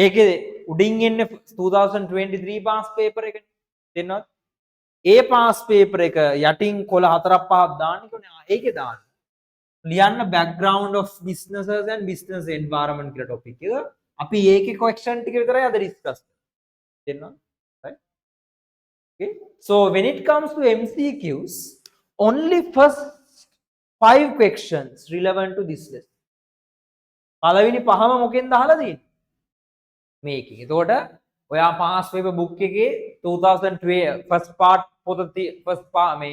ඒකේ උඩින් එන්නේ 2023 past paper එක. තේරෙනවද? ඒ past paper එක යටින් කොළ 4ක් 5ක් දාන්න කිව්වනේ. ඒකේ දාන්න. ලියන්න background of businesses and business environment කියලා topic එක. අපි ඒකේ question ටික විතරයි අද discuss කරනවා. Right? Okay. So when it comes to MCQs, only first 5 questions relevant to this lesson. පළවෙනි පහම මොකෙන්ද අහලා තියෙන්නේ? මේකෙන්. එතකොට ඔයා පාස් පේපර් බුක් එකේ 2012 first part පොත මේ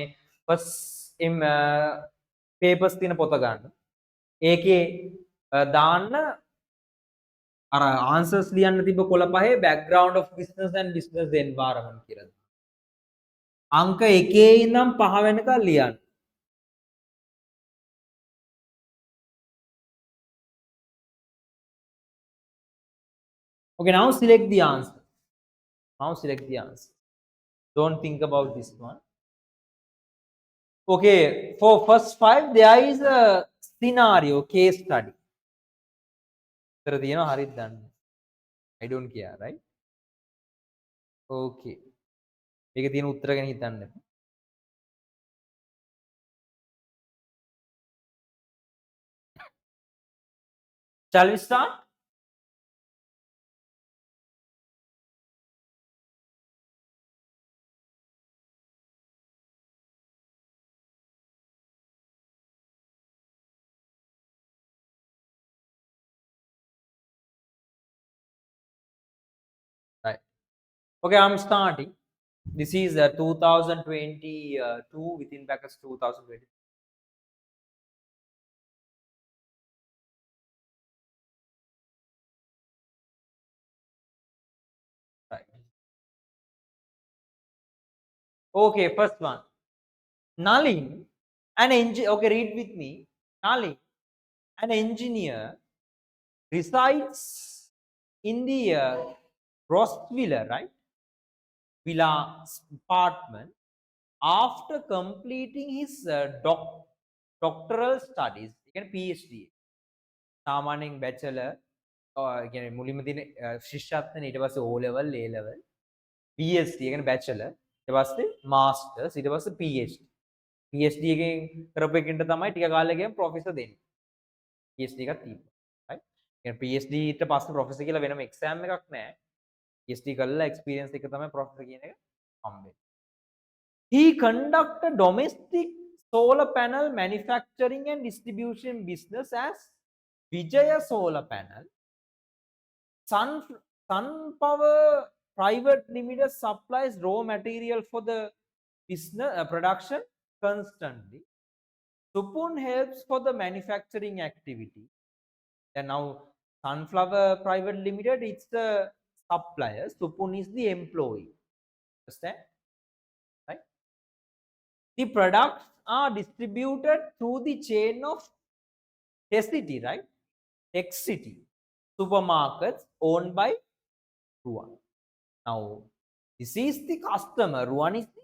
first papers තියෙන පොත ගන්න. ඒකේ දාන්න අර answers ලියන්න තිබ්බ කොළ පහේ background of business and business environment කියලා. අංක 1 ඉඳන් 5 වෙනකල් ලියන්න. Okay, now select the answer. Now select the answer. Don't think about this one. Okay, for first 5 there is a scenario case study. උත්තර තියෙනවා හරියට දන්න. I don't care, right? Okay. මේකේ තියෙන උත්තර ගැන හිතන්න. Shall we start? Right. Okay, I'm starting. This is 2022 within brackets 2020. Right. Okay, first one. Nalin, an engineer. Okay, read with me. Nalin, an engineer, resides in the Rostvilla, right? Villa apartment after completing his doctoral studies. You can PhD. සාමාන්‍යයෙන් bachelor කියන්නේ මුලින්ම තියෙන ශිෂ්‍යත්වනේ ඊට පස්සේ O level A level PhD කියන්නේ bachelor ඊට පස්සේ masters ඊට පස්සේ PhD PhD එකෙන් කරපු එකෙන්ට තමයි ටික කාලෙකින් ප්‍රොෆෙසර් දෙන්නේ PhD එකක් තියෙනවා right කියන්නේ PhD ඊට පස්සේ ප්‍රොෆෙසර් කියලා වෙනම එක්සෑම් එකක් නැහැ PhD කරලා එක්ස්පීරියන්ස් එක තමයි ප්‍රොෆෙසර් කියන එක හම්බෙන්නේ he conducted domestic solar panel manufacturing and distribution business as Vijaya Solar Panel. Sun Power Private Limited supplies raw material for the business production constantly. Supun helps for the manufacturing activity. And now Sunflower Private Limited, it's the supplier. Supun is the employee. Understand? Right? The products are distributed through the chain of City, right? City supermarkets owned by Ruan. Now, this is the customer. Ruan is the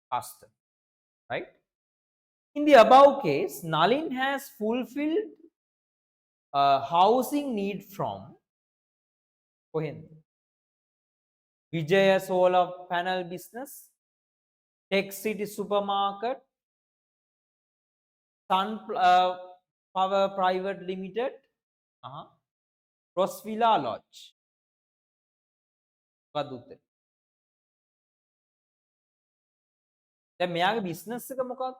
customer, right? In the above case, Nalin has fulfilled housing need from Vijaya Solar Panel Business, Tech City Supermarket, Sun Power Private Limited, Rosvilla Lodge. දැන් මෙයාගේ business එක මොකක්ද?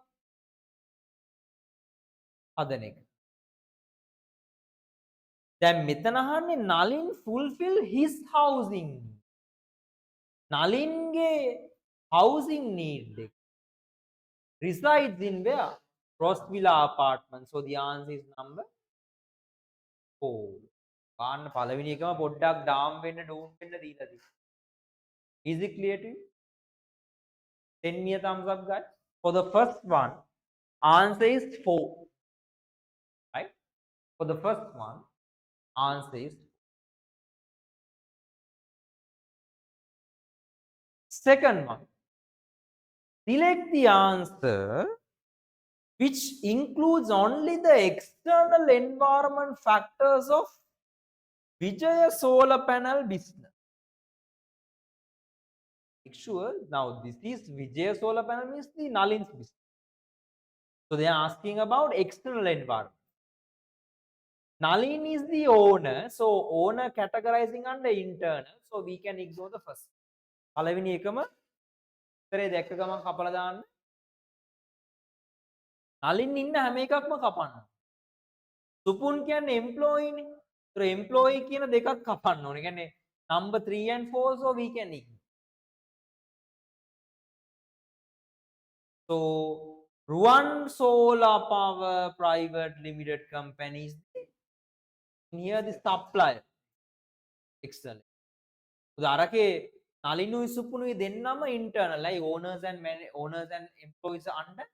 හදන එක. දැන් මෙතන අහන්නේ Nalin fulfill his housing. Nalinගේ housing need එක. Resides in where? Rosvilla apartment. So the answer is number 4. පාන්න පළවෙනි එකම පොඩ්ඩක් ඩාම් වෙන්න ඩෝන් වෙන්න දීලා තියෙනවා. Is it clear to you? Send me a thumbs up, guys. For the first one, answer is 4. Right? For the first one, answer is 4. Second one, select the answer which includes only the external environment factors of Vijaya Solar Panel business. Make sure now this is Vijaya Solar Panel means the Nalin's business. So they are asking about external environment. Nalin is the owner, so owner categorizing under internal, so we can ignore the first. පළවෙනි එකම උත්තරේ දැක්ක ගමන් කපලා දාන්න. නලින් ඉන්න හැම එකක්ම කපන්න. සුපුන් කියන්නේ employee නේ. ඒතර employee කියන දෙකක් කපන්න ඕනේ. කියන්නේ number 3 and 4 so we can ignore. So Ruan Solar Power Private Limited Company is near the supplier external. උදාහරණಕ್ಕೆ නලිනුයි සුපුනුයි දෙන්නම internal. like owners and employees are under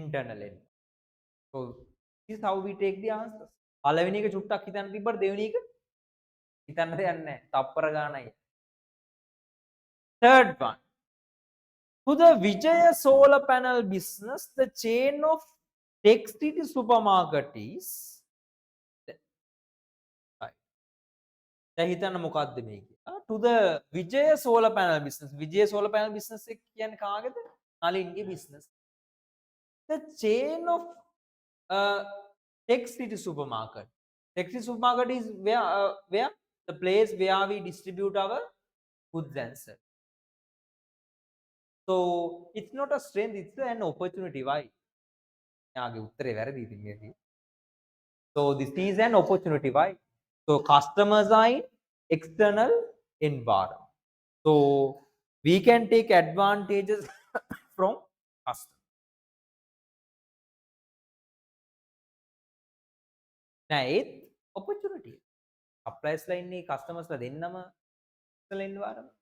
internal end. So this is how we take the answers. පළවෙනි එක චුට්ටක් හිතන්න තිබ්බට දෙවෙනි එක හිතන්න දෙයක් නැහැ. තප්පර ගානයි. Third one. To the Vijaya solar panel business, the chain of Tech City supermarket is right. දැන් හිතන්න මොකක්ද මේ කියලා. To the Vijaya solar panel business. Vijaya solar panel business එක කියන්නේ කාගේද? නලින්ගේ business. The chain of Tech City supermarket. Tech City supermarket is where the place where we distribute our goods and services. So it's not a strength, it's an opportunity. Why? යාගේ උත්තරේ වැරදි ඉතින් මේකේ. So this is an opportunity. Why? So customers are in external environment. So we can take advantages from customers. Now it's opportunity. Suppliers ලා ඉන්නේ customers ලා දෙන්නම external environment.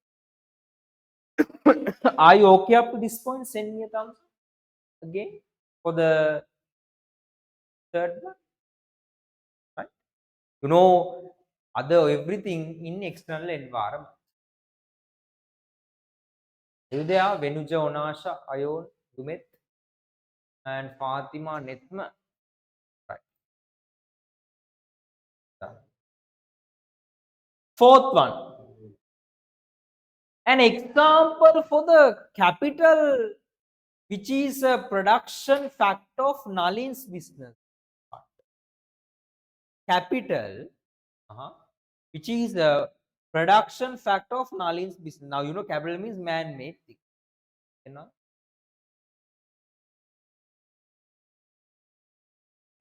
Are you okay up to this point? Send me a thumbs up again for the third one. Right? You know other everything in external environment. There are Venuja, Onasha, Ayon, Dumet, and Fatima Netma. Right. Fourth one. An example for the capital which is a production factor of Nalin's business. Capital which is a production factor of Nalin's business. Now you know capital means man-made thing. You know?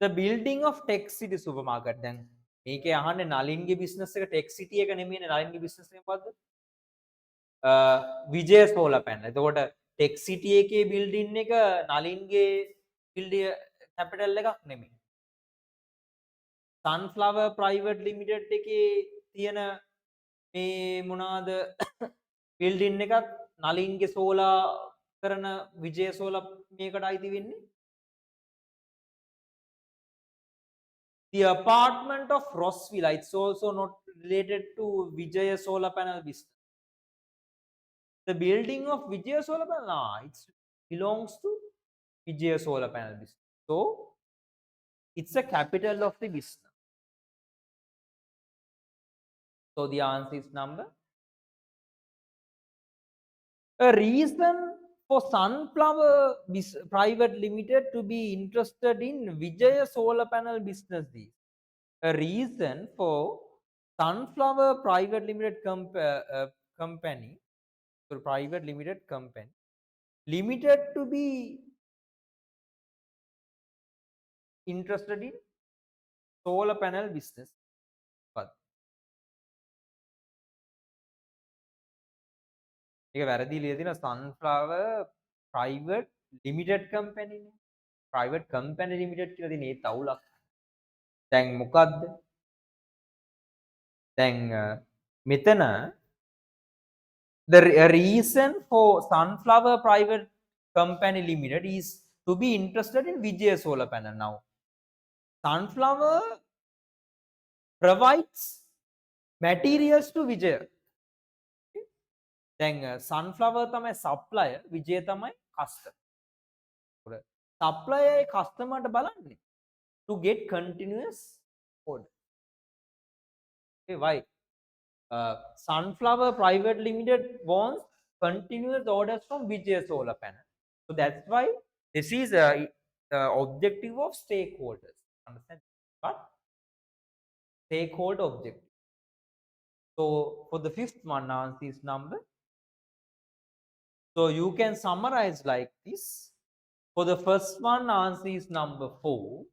The building of Tech City supermarket. Then මේකේ අහන්නේ නලින්ගේ business එක Tech City එක නෙමෙයිනේ නලින්ගේ business එක මොකද්ද? Vijaya solar panel. එතකොට Tech City එකේ building එක නලින්ගේ building capital එකක් නෙමෙයි. Sunflower Private Limited එකේ තියෙන මේ මොනවාද building එකත් නලින්ගේ solar කරන Vijaya solar මේකට අයිති වෙන්නේ. The apartment of Rossville, it's also not related to Vijaya solar panel business. The building of Vijaya solar panel, it belongs to Vijaya solar panel business. So it's a capital of the business. So the answer is number. A reason for Sunflower Private Limited to be interested in Vijaya solar panel business is a reason for Sunflower Private Limited company, so private limited company, limited to be interested in solar panel business. ඒක වැරදි ලියලා තියෙනවා Sunflower Private Limited Company නේ. Private Company Limited කියලා තියෙන ඒ තවුලක්. දැන් මොකද්ද? දැන් මෙතන the reason for Sunflower Private Company Limited is to be interested in Vijaya solar panel. Now Sunflower provides materials to Vijaya. දැන් Sunflower තමයි supplier, Vijaya තමයි customer. Supplier ඒ customer ට බලන්නේ to get continuous order. Okay, why? Sunflower Private Limited wants continuous orders from Vijaya solar panel. So that's why this is the objective of stakeholders. Understand? But stakeholder objective. So for the fifth one, answer is number. So you can summarize like this. For the first one, answer is number 4.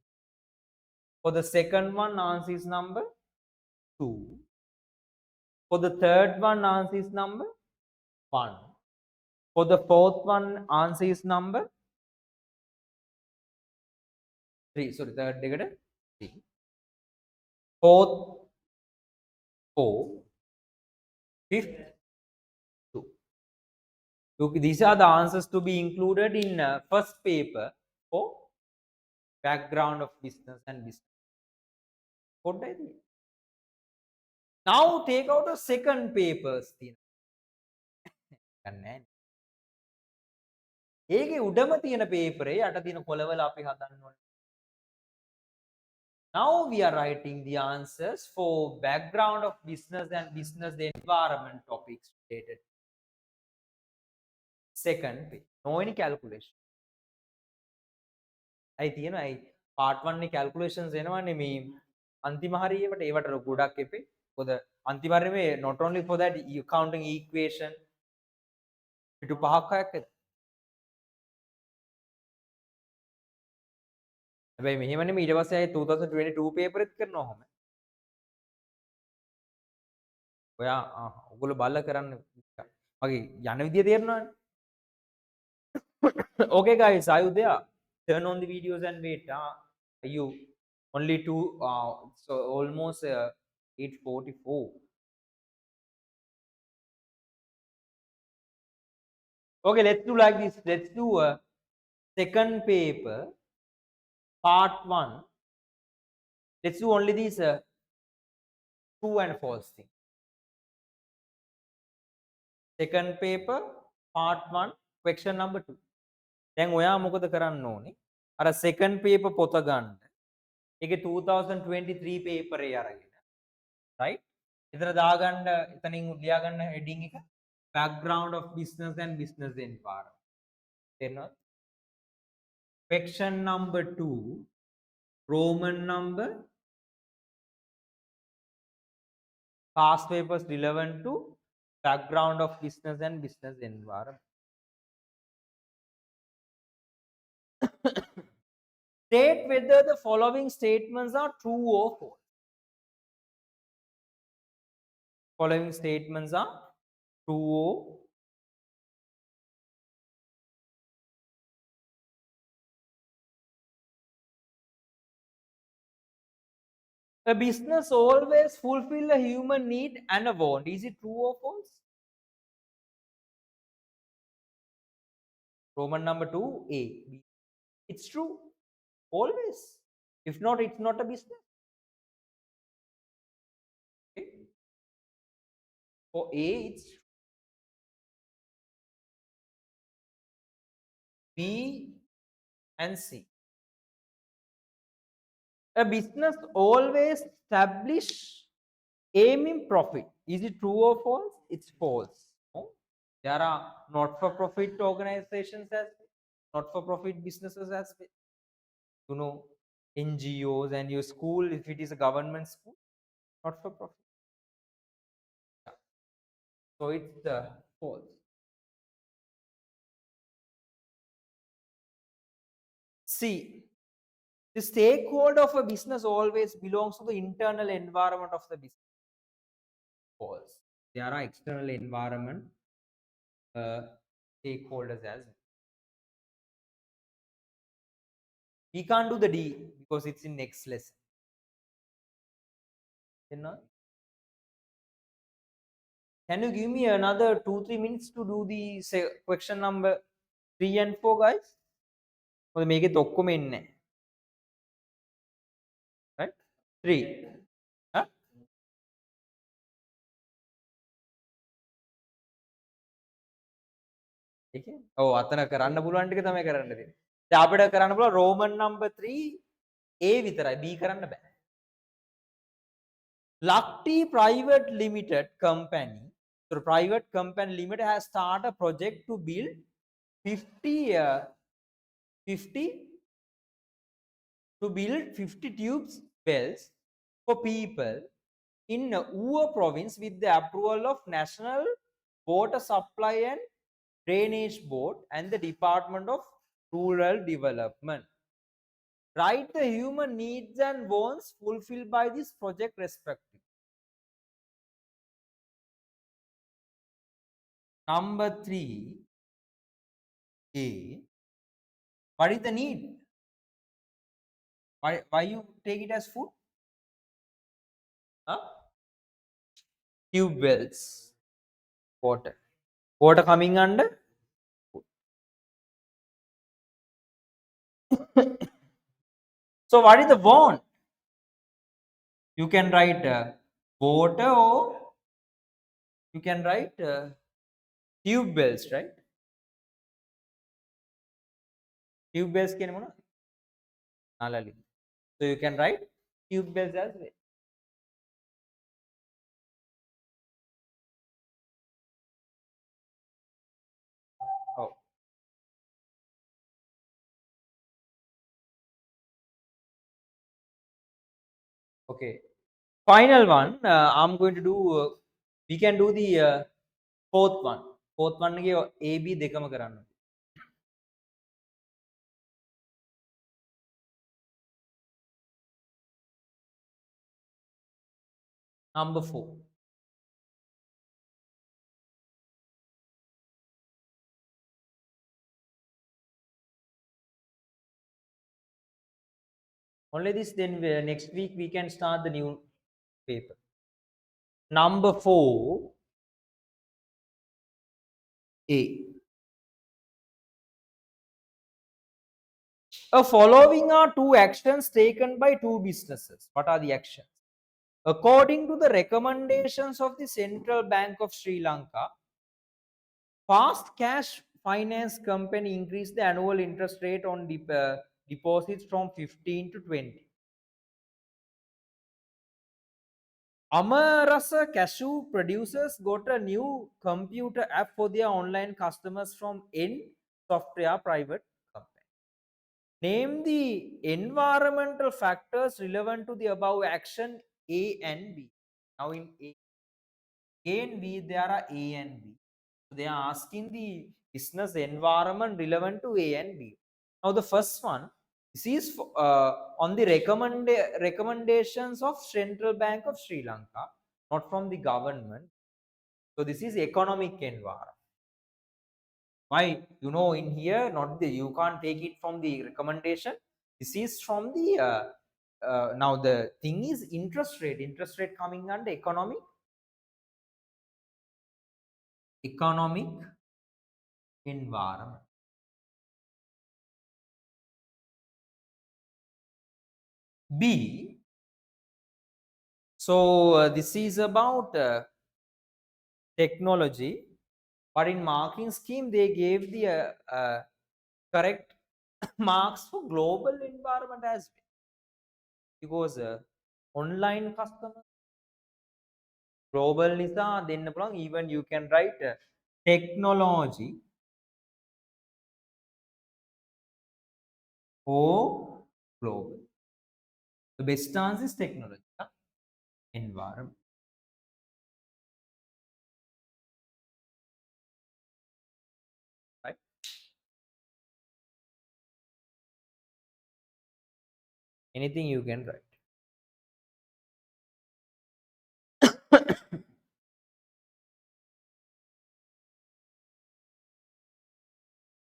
For the second one, answer is number 2. For the third one, answer is number 1. For the fourth one, answer is number 3. Sorry, third degree 3. Fourth, 4. Fifth, 2. These are the answers to be included in first paper for background of business and business. Now take out the second papers. ඒකේ උඩම තියෙන පේපරේ යට තියෙන කොළවල අපි හදන්න ඕනේ. Now we are writing the answers for background of business and business environment topics related. Second page. No any calculation. අයි තියෙනවා අයි part 1 නේ calculations එනවනේ මේ අන්තිම හරියට ඒවට ගොඩක් එපේ. මොකද අන්තිම හරියේ not only for that you counting equation පිටු පහක් හයක් ඇති. හැබැයි මෙහෙම නෙමෙයි ඊට පස්සේ ආයේ 2022 paper එකත් කරනවා ඔහොම. ඔයා ඔයගොල්ලෝ බලලා කරන්න මගේ යන විදිය තේරෙනවනේ. Okay guys, are you there? Turn on the videos and wait. You only two so almost 8:44. Okay, let's do like this. Let's do a second paper part 1. Let's do only these true and false thing. Second paper part 1 question number 2. දැන් ඔයා මොකද කරන්න ඕනේ? අර second paper පොත ගන්න. ඒකේ 2023 paper එක අරගෙන. right? එතන දාගන්න එතනින් ලියා ගන්න heading එක background of business and business environment. තේරෙනවද? Question number 2 Roman number past papers relevant to background of business and business environment. State whether the following statements are true or false. Following statements are true or a business always fulfill a human need and a want. Is it true or false? Roman number 2 A. B. It's true. Always. If not, it's not a business. Okay. For A, it's true. B and C. A business always establish aiming profit. Is it true or false? It's false. No? There are not-for-profit organizations as well, not-for-profit businesses as well. You know, NGOs and your school, if it is a government school, not-for-profit. Yeah. So it's false. C. The stakeholder of a business always belongs to the internal environment of the business. False. There are external environment stakeholders as well. We can't do the D because it's in next lesson. You know? Can you give me another 2-3 minutes to do the question number 3 and 4, guys? Or make it ඔක්කොම එන්නේ. Right? 3. Huh? Okay. ඔව් අතන කරන්න පුළුවන් ටික තමයි කරන්න දෙන්නේ. දැන් අපිට කරන්න පුළුවන් Roman number 3 A විතරයි B කරන්න බෑ. Lakti Private Limited Company, so private company limited has started a project to build 50 tubes wells for people in Ua province with the approval of National Water Supply and Drainage Board and the Department of Rural Development. Write the human needs and wants fulfilled by this project respectively. Number 3A. What is the need? Why you take it as food? Huh? Tube wells. Water. Water coming under food. So what is the want? You can write water, or you can write tube wells, right? Tube wells can nalali. So you can write tube wells as well. Oh, okay. Final one. I'm going to do. We can do the fourth one. Fourth one ge A B dekama karanna. Number 4. Only this. Then next week we can start the new paper. Number 4. A. Following are two actions taken by two businesses. What are the actions? According to the recommendations of the Central Bank of Sri Lanka, Fast Cash Finance Company increased the annual interest rate on deposits from 15 to 20. Amarasa Cashew producers got a new computer app for their online customers from N Software Private Company. Name the environmental factors relevant to the above action A and B. Now in A and B, there are A and B. So they are asking the business environment relevant to A and B. Now the first one, this is on the recommendations of Central Bank of Sri Lanka, not from the government. So this is economic environment. Why? In here, not the you can't take it from the recommendation. This is from the now the thing is interest rate. Interest rate coming under economic environment. B. So this is about technology, but in marking scheme they gave the correct marks for global environment as well, because online customer global nisa then even you can write technology or global. The best answer is technology, environment. Right? Anything you can write.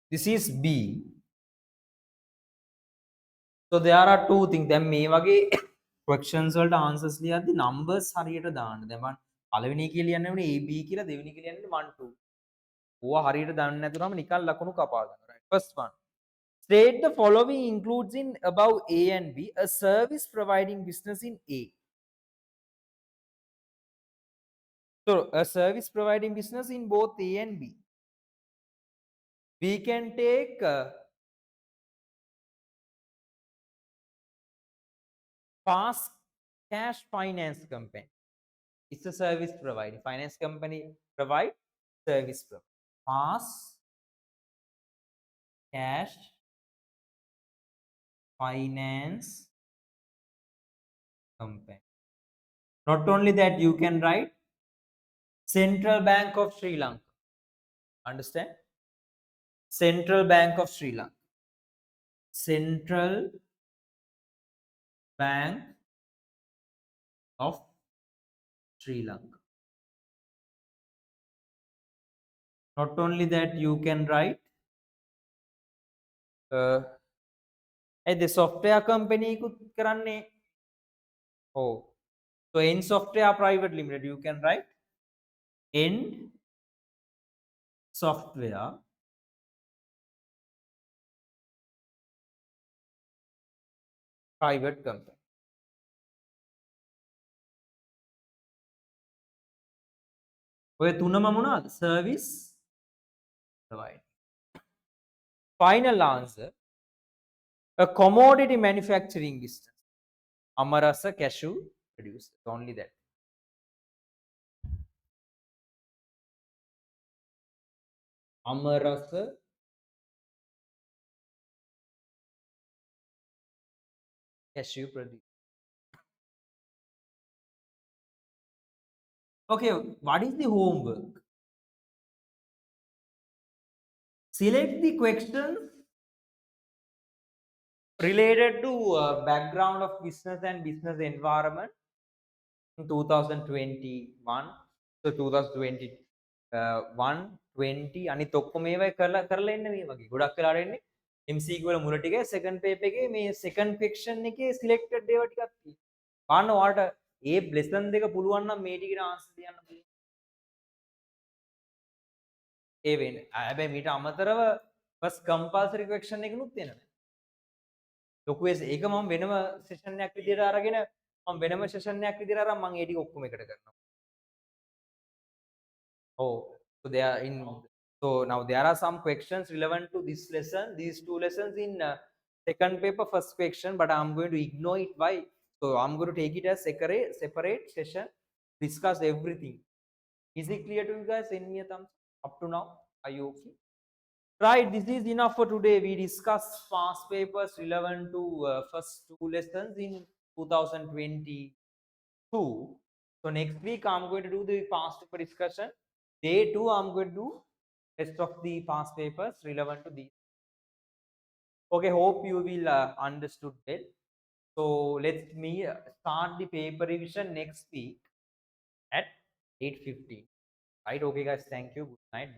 This is B. So there are two things. Then මේ වගේ questions වලට answers ලියද්දි numbers හරියට දාන්න. දැන් මම පළවෙනි එක ලියන්න ඕනේ AB කියලා, දෙවෙනි එක ලියන්න 1 2. ඕවා හරියට දන්නේ නැතුනම නිකන් ලකුණු කපා ගන්නවා. Right. First one. State the following includes in above A and B a service providing business in A. So a service providing business in both A and B. We can take Fast Cash Finance Company. It's a service provider. Finance company provide service provider. Fast Cash Finance Company. Not only that, you can write Central Bank of Sri Lanka. Understand? Central Bank of Sri Lanka. Central Bank of Sri Lanka. Not only that, you can write the software company could කරන්නේ. Oh, so End Software Private Limited, you can write End Software Private Company. ඔය තුනම මොනවාද? Service provider. Final answer, a commodity manufacturing business. Amarasa cashew producer. Only that. Amarasa cashew producer. Okay, what is the homework? Select the questions related to background of business and business environment in 2021. So 2021 20 අනිත් ඔක්කොම ඒවා කරලා එන්න මේ වගේ ගොඩක් වෙලාට එන්නේ MCQ වල මුල ටික second paper එකේ මේ second question එකේ selected ඒවා ටිකක් තියෙනවා. බලන්න ඔයාලට ඒ lesson දෙක පුළුවන් නම් මේ ටිකට answer දෙන්න පුළුවන්. ඒ වෙන්නේ. හැබැයි මීට අමතරව first compulsory question එකනුත් එනවා. ලොකු ඒක මම වෙනම session එකක් විදියට අරගෙන මම වෙනම session එකක් විදියට අරන් මම ඒ ටික ඔක්කොම එකට කරනවා. Oh, so they are in. So now there are some questions relevant to this lesson, these two lessons in second paper, first question, but I'm going to ignore it. Why? So I'm going to take it as separate session, discuss everything. Is it clear to you guys? Send me a thumbs up to now. Are you okay? Right, this is enough for today. We discussed past papers relevant to first two lessons in 2022. So next week I'm going to do the past paper discussion. Day 2 I'm going to do rest of the past papers relevant to these. Okay, hope you will understood well. So let me start the paper revision next week at 8:15. Right? Okay, guys. Thank you. Good night.